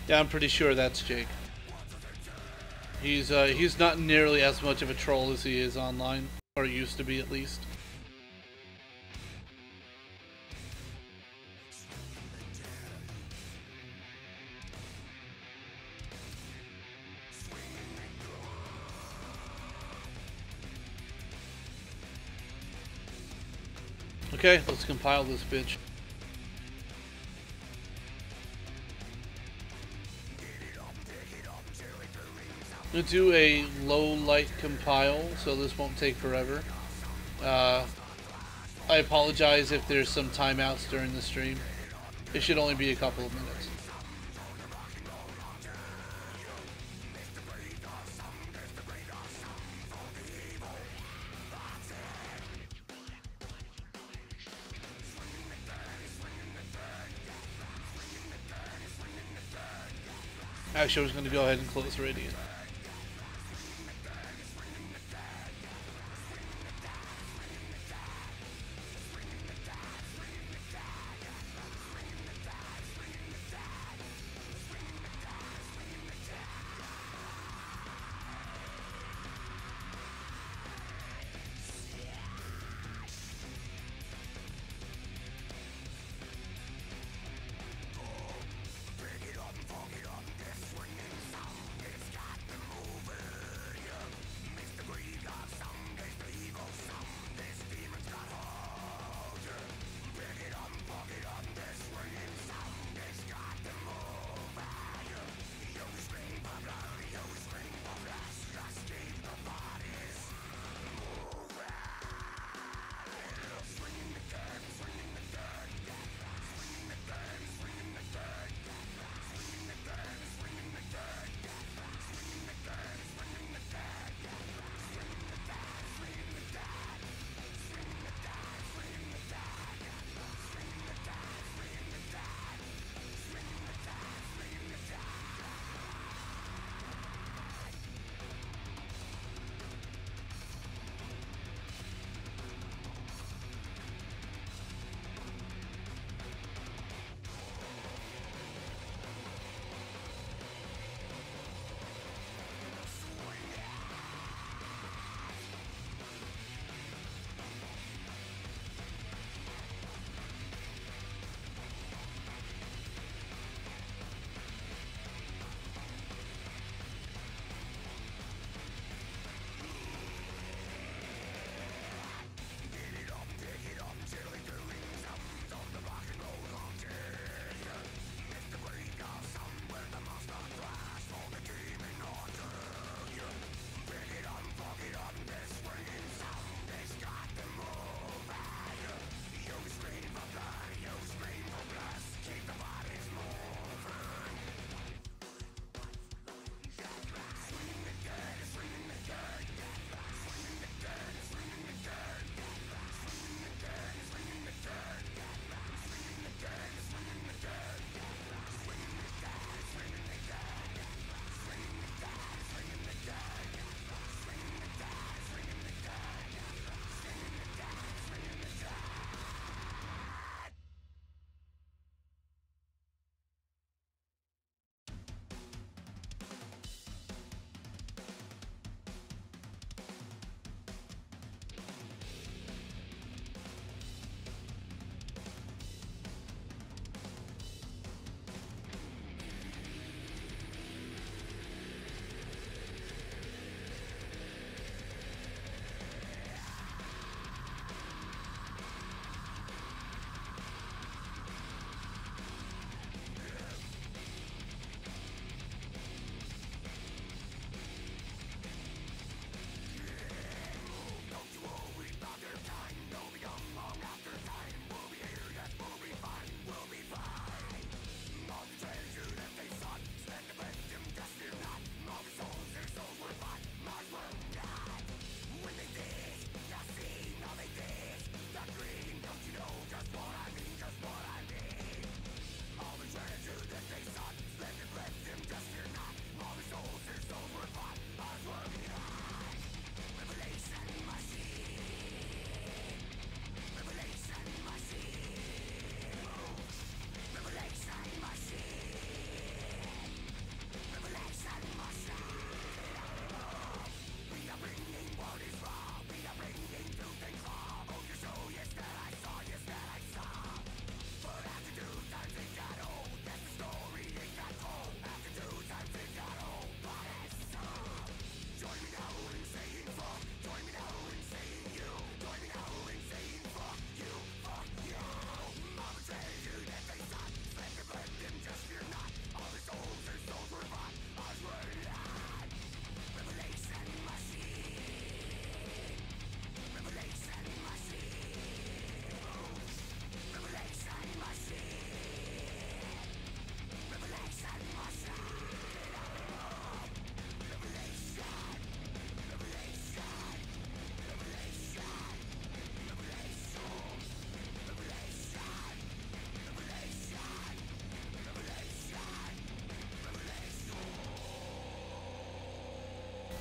Speaker 1: Yeah, I'm pretty sure that's Jake. He's not nearly as much of a troll as he is online, or used to be at least. Okay, let's compile this bitch. I'm going to do a low light compile, so this won't take forever. I apologize if there's some timeouts during the stream. It should only be a couple of minutes. Actually, I was going to go ahead and close Radiant.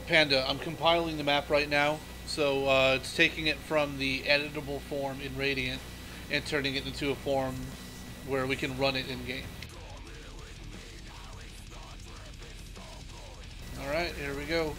Speaker 1: Panda, I'm compiling the map right now, so it's taking it from the editable form in Radiant and turning it into a form where we can run it in game. Alright, here we go.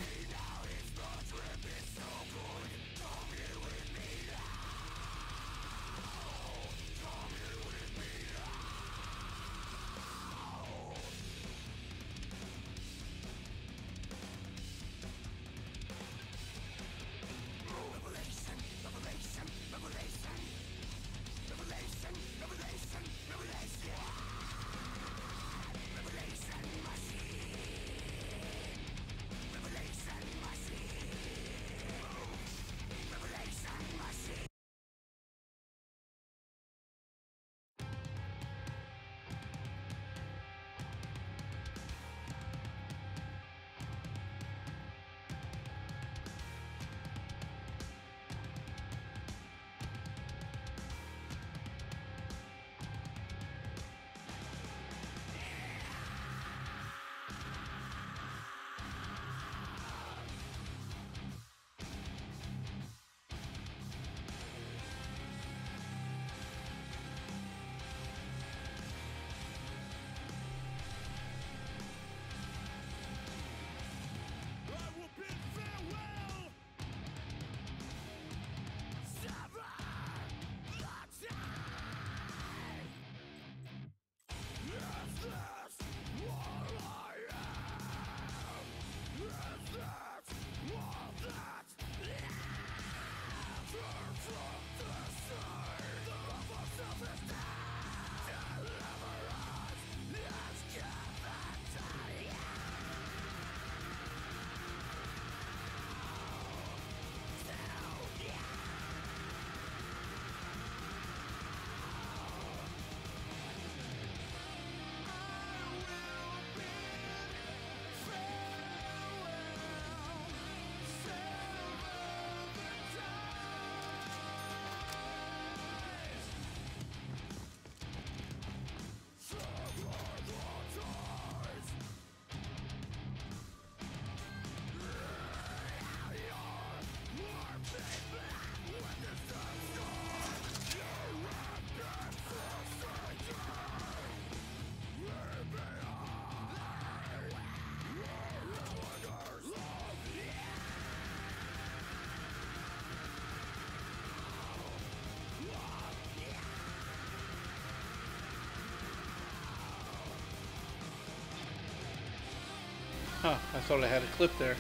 Speaker 1: Huh, I thought I had a clip there.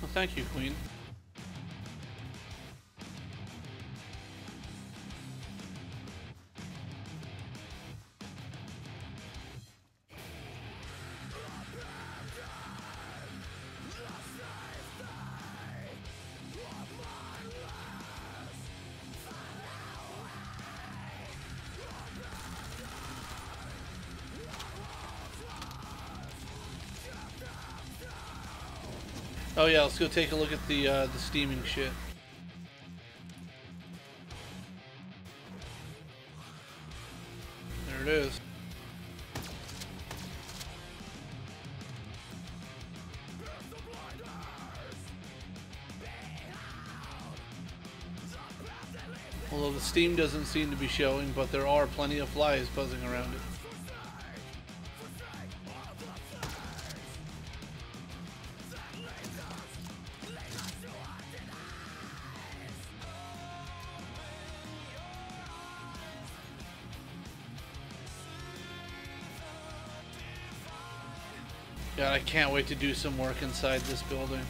Speaker 1: Well, thank you, Queen. Oh yeah, let's go take a look at the steaming shit. There it is. Although the steam doesn't seem to be showing, but there are plenty of flies buzzing around it. God, I can't wait to do some work inside this building.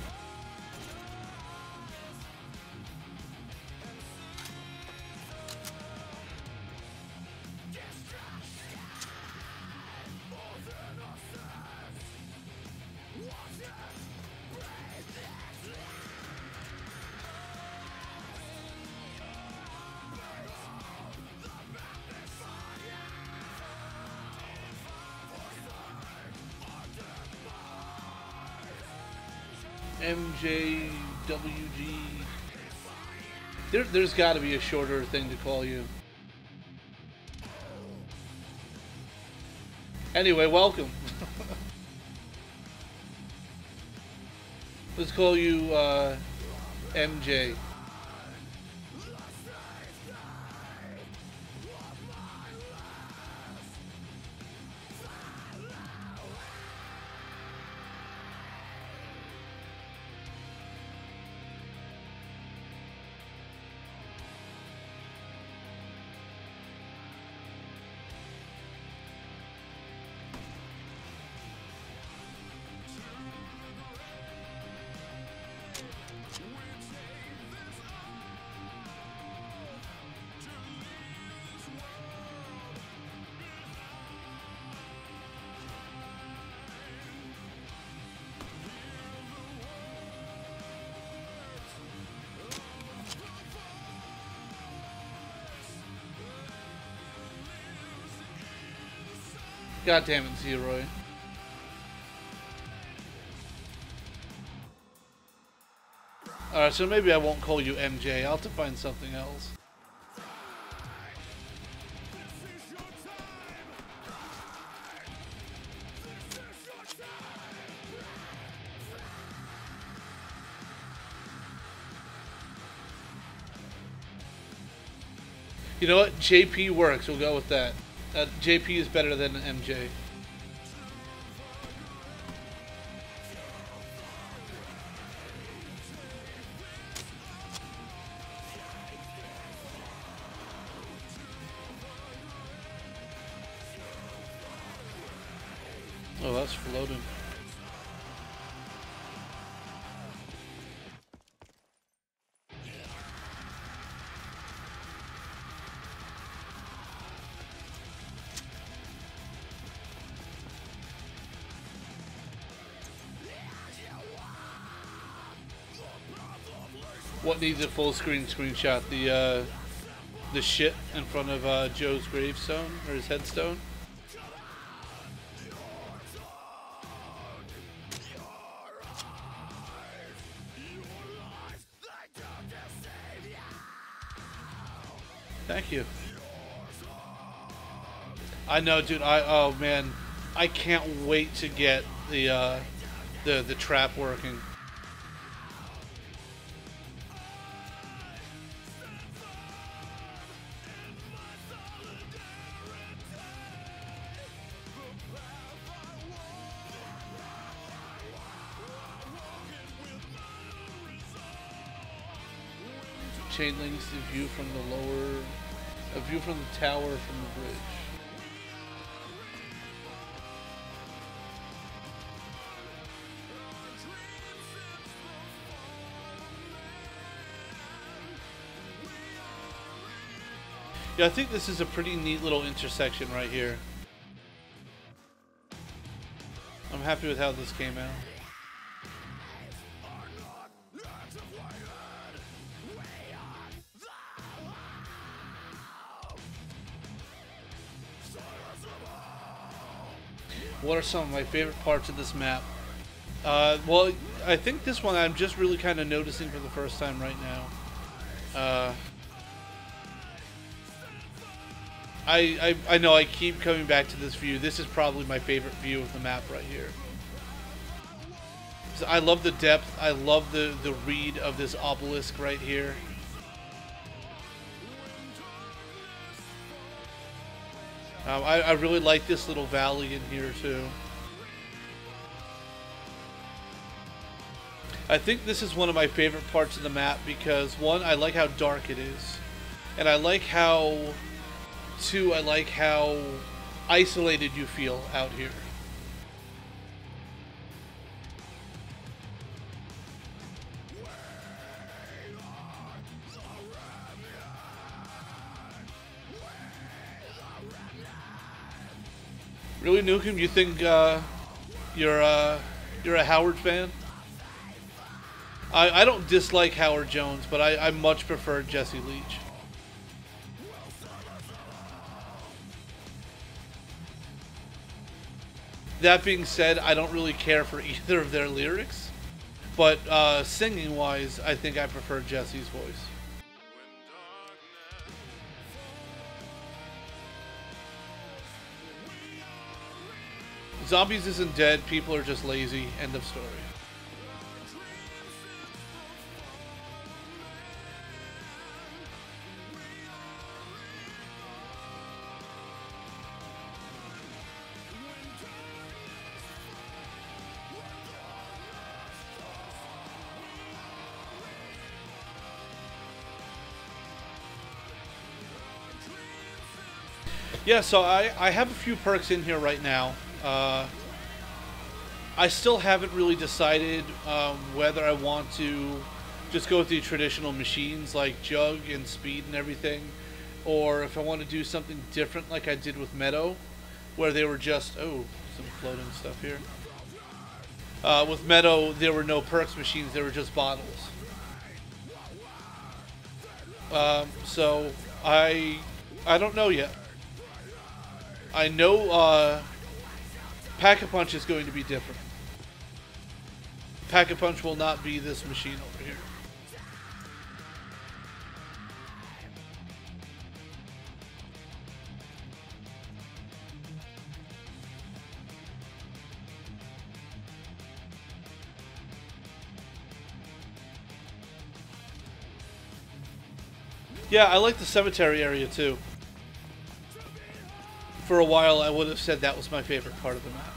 Speaker 1: MJWG. There's got to be a shorter thing to call you. Anyway, welcome. Let's call you MJ. God damn it, Zeroy. Alright, so maybe I won't call you MJ. I'll have to find something else. You know what? JP works. We'll go with that. JP is better than MJ. Oh, that's floating. What needs a full screen screenshot? The shit in front of Joe's gravestone or his headstone. Thank you. I know, dude. Oh man, I can't wait to get the trap working. Chain links the view from the lower, a view from the tower from the bridge. Yeah, I think this is a pretty neat little intersection right here. I'm happy with how this came out. What are some of my favorite parts of this map? Well, I think this one I'm just really kind of noticing for the first time right now. I know I keep coming back to this view. This is probably my favorite view of the map right here. So I love the depth. I love the read of this obelisk right here. I really like this little valley in here too. I think this is one of my favorite parts of the map because, one, I like how dark it is. And I like how, two, I like how isolated you feel out here. Really, Nukem? You think you're a Howard fan? I don't dislike Howard Jones, but I much prefer Jesse Leach. That being said, I don't really care for either of their lyrics, but singing-wise, I think I prefer Jesse's voice. Zombies isn't dead, people are just lazy, end of story. Yeah, so I have a few perks in here right now. I still haven't really decided whether I want to just go with the traditional machines like Jug and Speed and everything, or if I want to do something different like I did with Meadow, where they were just, oh, some floating stuff here. With Meadow, there were no perks machines, there were just bottles. So I don't know yet. I know Pack-a-Punch is going to be different. Pack-a-Punch will not be this machine over here. Yeah, I like the cemetery area too. For a while, I would have said that was my favorite part of the map.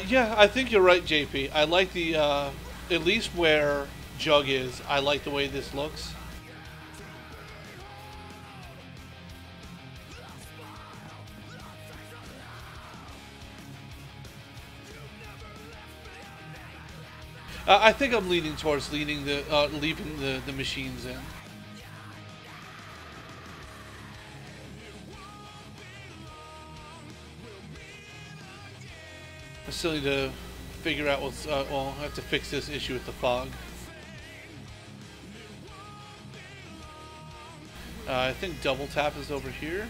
Speaker 1: Yeah, I think you're right, JP. I like the, at least where Jug is, I like the way this looks. I think I'm leaning towards leaving the machines in. I still need to figure out what's, well, I have to fix this issue with the fog. I think double tap is over here.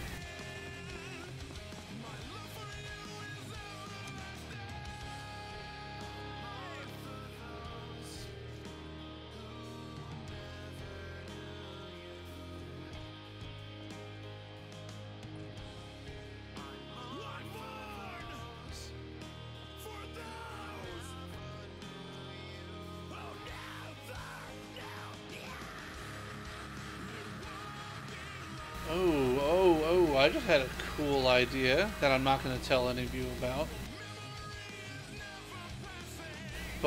Speaker 1: I just had a cool idea that I'm not going to tell any of you about.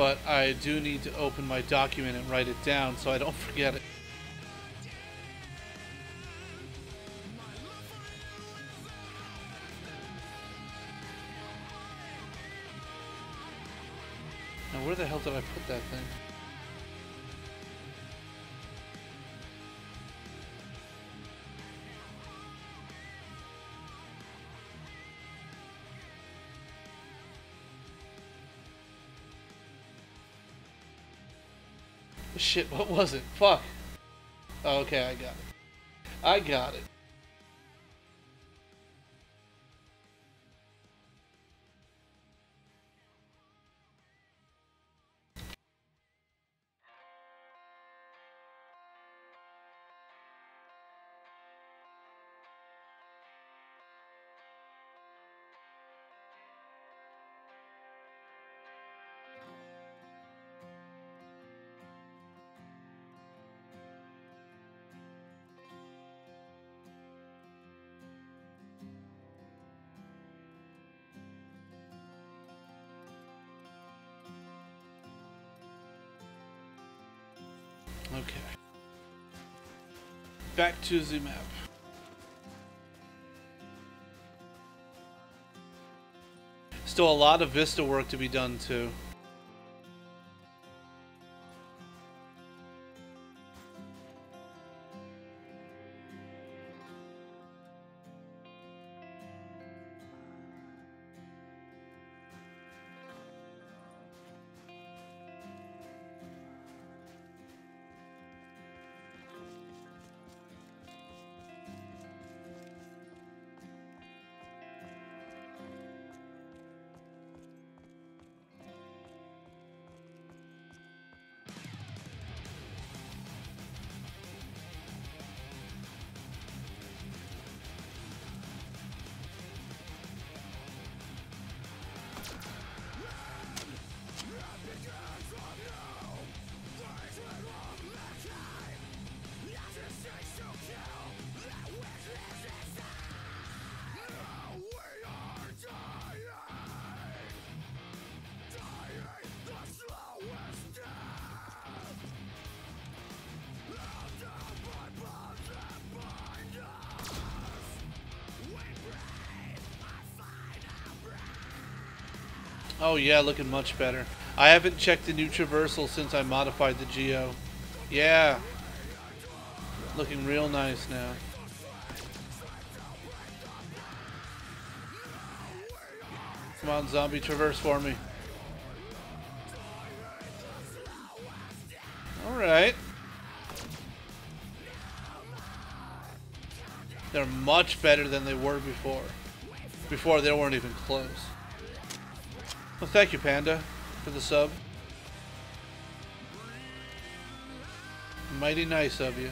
Speaker 1: but I do need to open my document and write it down so I don't forget it. Now where the hell did I put that thing? Shit, what was it? Fuck. Oh, okay, I got it. I got it. Okay. Back to the map. Still a lot of Vista work to be done too. Oh yeah, looking much better. I haven't checked the new traversal since I modified the Geo. Yeah. Looking real nice now. Come on, zombie, traverse for me. Alright. They're much better than they were before. Before, they weren't even close. Well, thank you, Panda, for the sub. Mighty nice of you.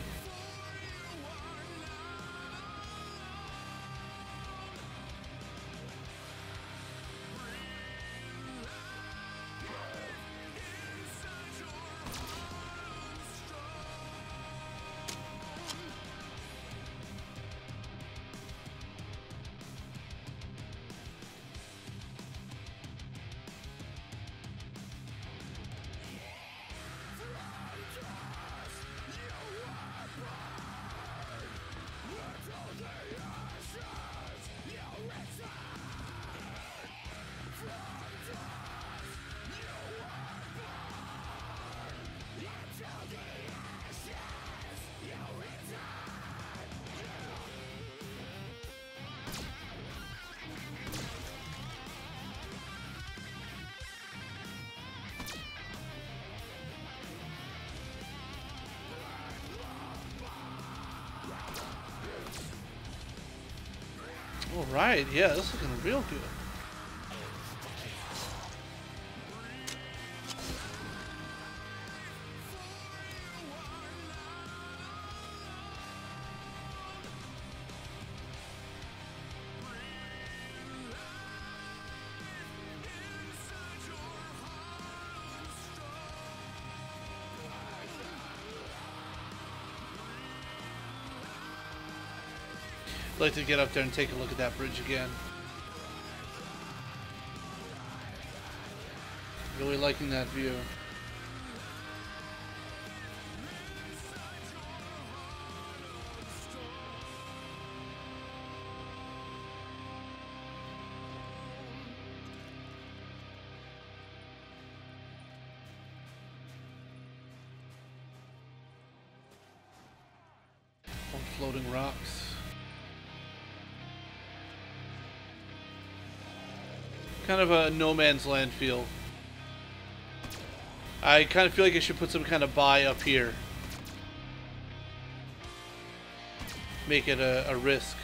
Speaker 1: Alright, yeah, this is looking real good. I'd like to get up there and take a look at that bridge again. It Really liking that view. More floating rocks. Kind of a no man's land feel. I kind of feel like I should put some kind of buy up here. Make it a risk.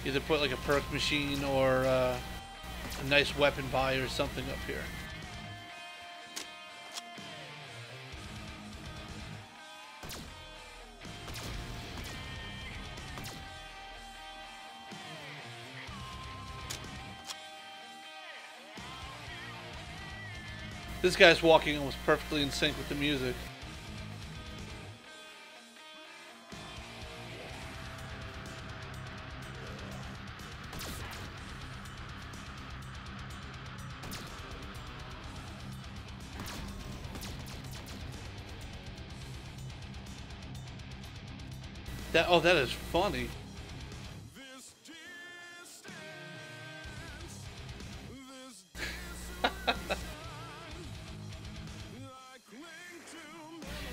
Speaker 1: Either put like a perk machine or a nice weapon buy or something up here. This guy's walking almost perfectly in sync with the music. That is funny.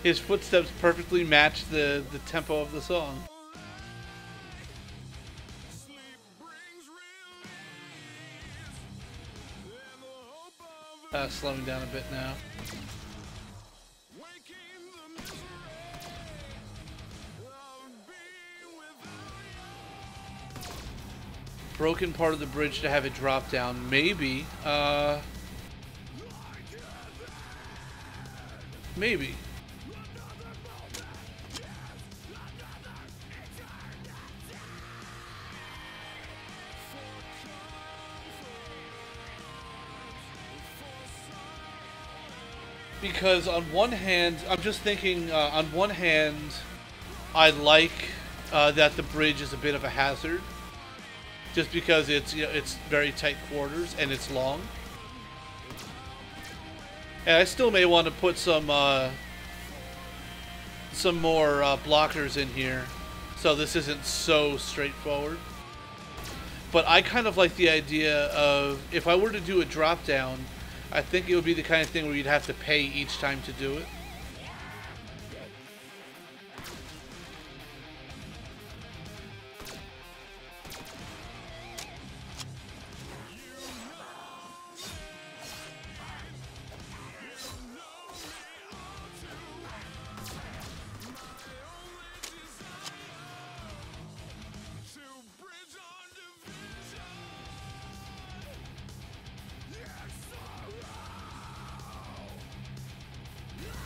Speaker 1: His footsteps perfectly match the tempo of the song. Slowing down a bit now. Broken part of the bridge to have it drop down. Maybe. Maybe. Because on one hand, I'm just thinking, on one hand, I like that the bridge is a bit of a hazard. Just because it's, you know, it's very tight quarters and it's long. And I still may want to put some more blockers in here, so this isn't so straightforward. But I kind of like the idea of, if I were to do a drop down, I think it would be the kind of thing where you'd have to pay each time to do it.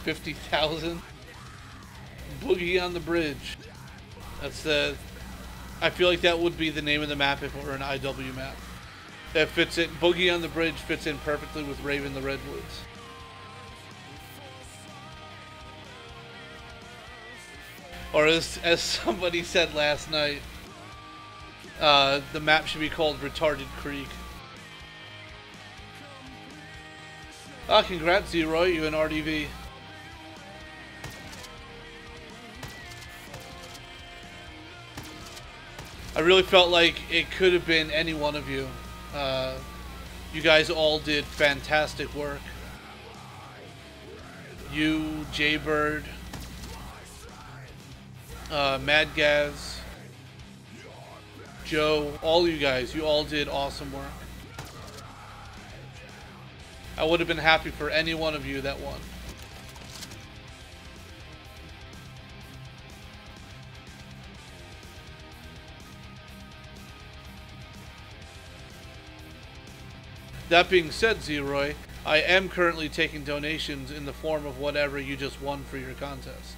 Speaker 1: $50,000. Boogie on the bridge. That's the. I feel like that would be the name of the map if it were an IW map. That fits in. Boogie on the bridge fits in perfectly with Raven the Redwoods. Or as somebody said last night, the map should be called Retarded Creek. Ah, congrats, Zeroy, you an RDV. I really felt like it could have been any one of you. You guys all did fantastic work. You, Jaybird, Mad Gaz, Joe, all you guys, you all did awesome work. I would have been happy for any one of you that won. That being said, Zeroy, I am currently taking donations in the form of whatever you just won for your contest.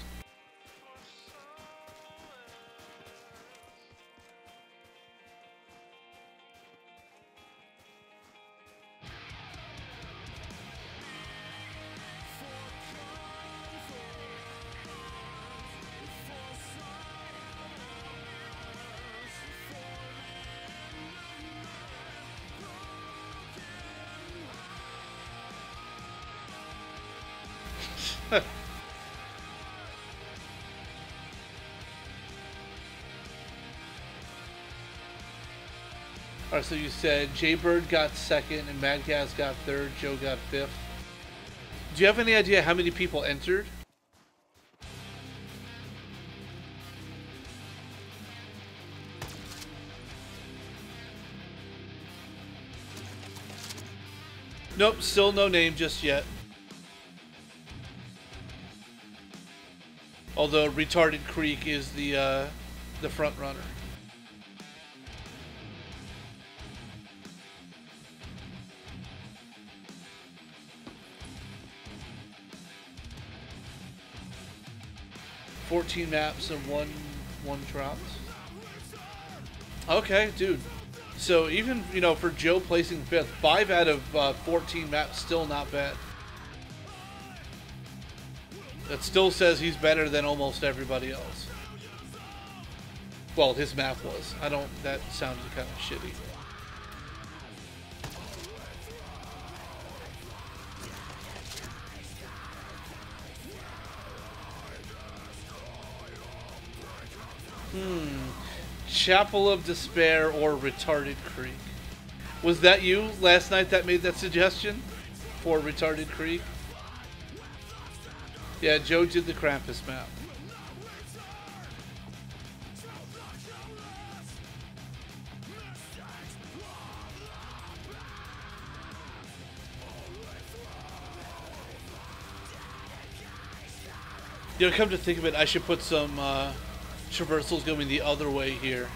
Speaker 1: Alright, so you said Jaybird got second and Madcast got third, Joe got fifth. Do you have any idea how many people entered? Nope, still no name just yet. Although Retarded Creek is the front runner. "14 maps and one dropped." Okay, dude. So even, you know, for Joe placing fifth, 5 out of 14 maps, still not bad. That still says he's better than almost everybody else. Well, his map was. That sounded kind of shitty. Chapel of Despair or Retarded Creek. Was that you last night that made that suggestion for Retarded Creek? Yeah, Joe did the Krampus map. You know, come to think of it, I should put some traversals going the other way here.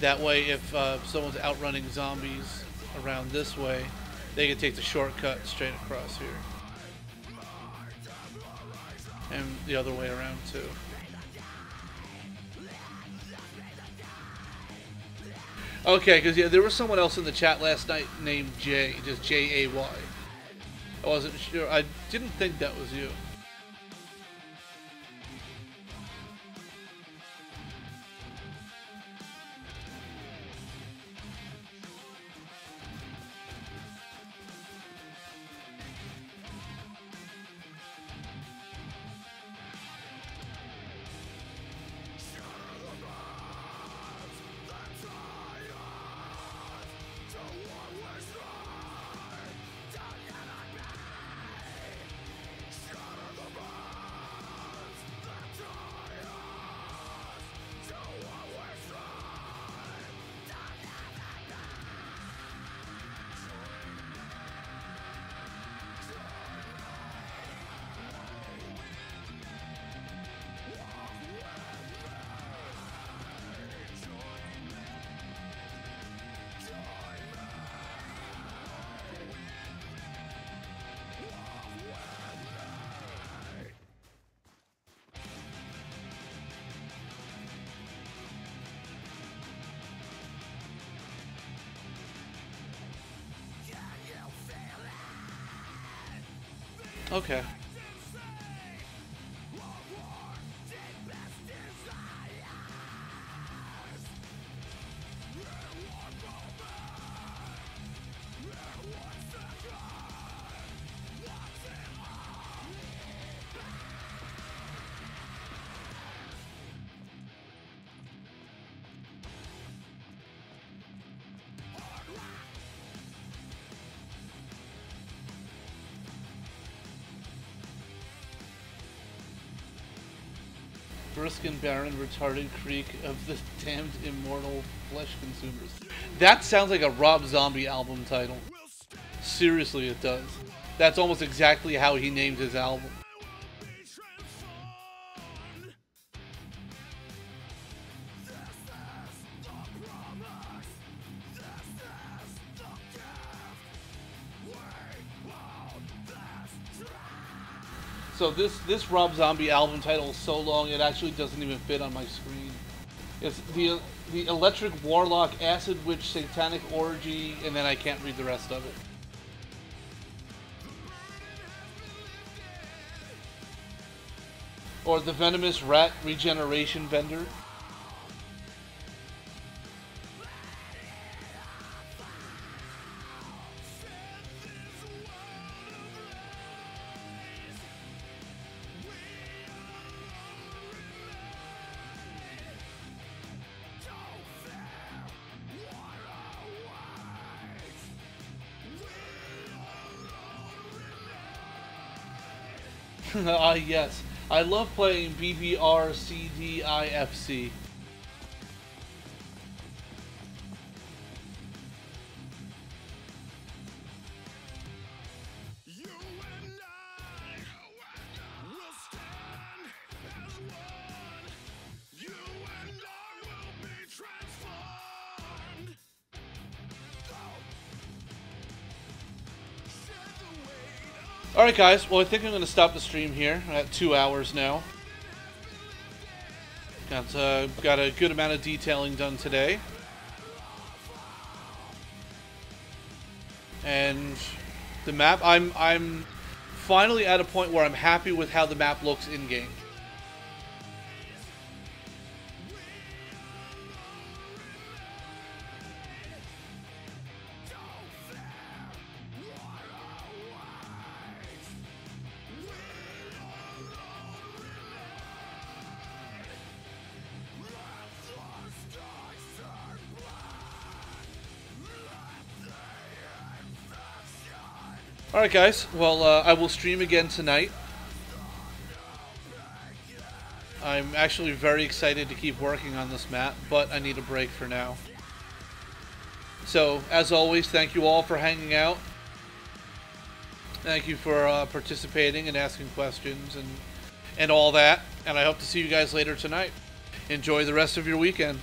Speaker 1: That way, if someone's outrunning zombies around this way, they can take the shortcut straight across here. And the other way around, too. Okay, because yeah, there was someone else in the chat last night named Jay, just J-A-Y. I wasn't sure. I didn't think that was you. Okay. Brisk and barren, retarded creek of the damned immortal flesh consumers. That sounds like a Rob Zombie album title. Seriously, it does. That's almost exactly how he named his album. So this Rob Zombie album title is so long it actually doesn't even fit on my screen. It's the Electric Warlock, Acid Witch, Satanic Orgy, and then I can't read the rest of it. Or the Venomous Rat Regeneration Vendor. Yes. I love playing BBRCDIFC. Alright guys, well I think I'm going to stop the stream here at 2 hours now. Got a good amount of detailing done today. And the map, I'm finally at a point where I'm happy with how the map looks in-game. Alright guys, well I will stream again tonight. I'm actually very excited to keep working on this map, but I need a break for now. So, as always, thank you all for hanging out. Thank you for participating and asking questions and all that. And I hope to see you guys later tonight. Enjoy the rest of your weekend.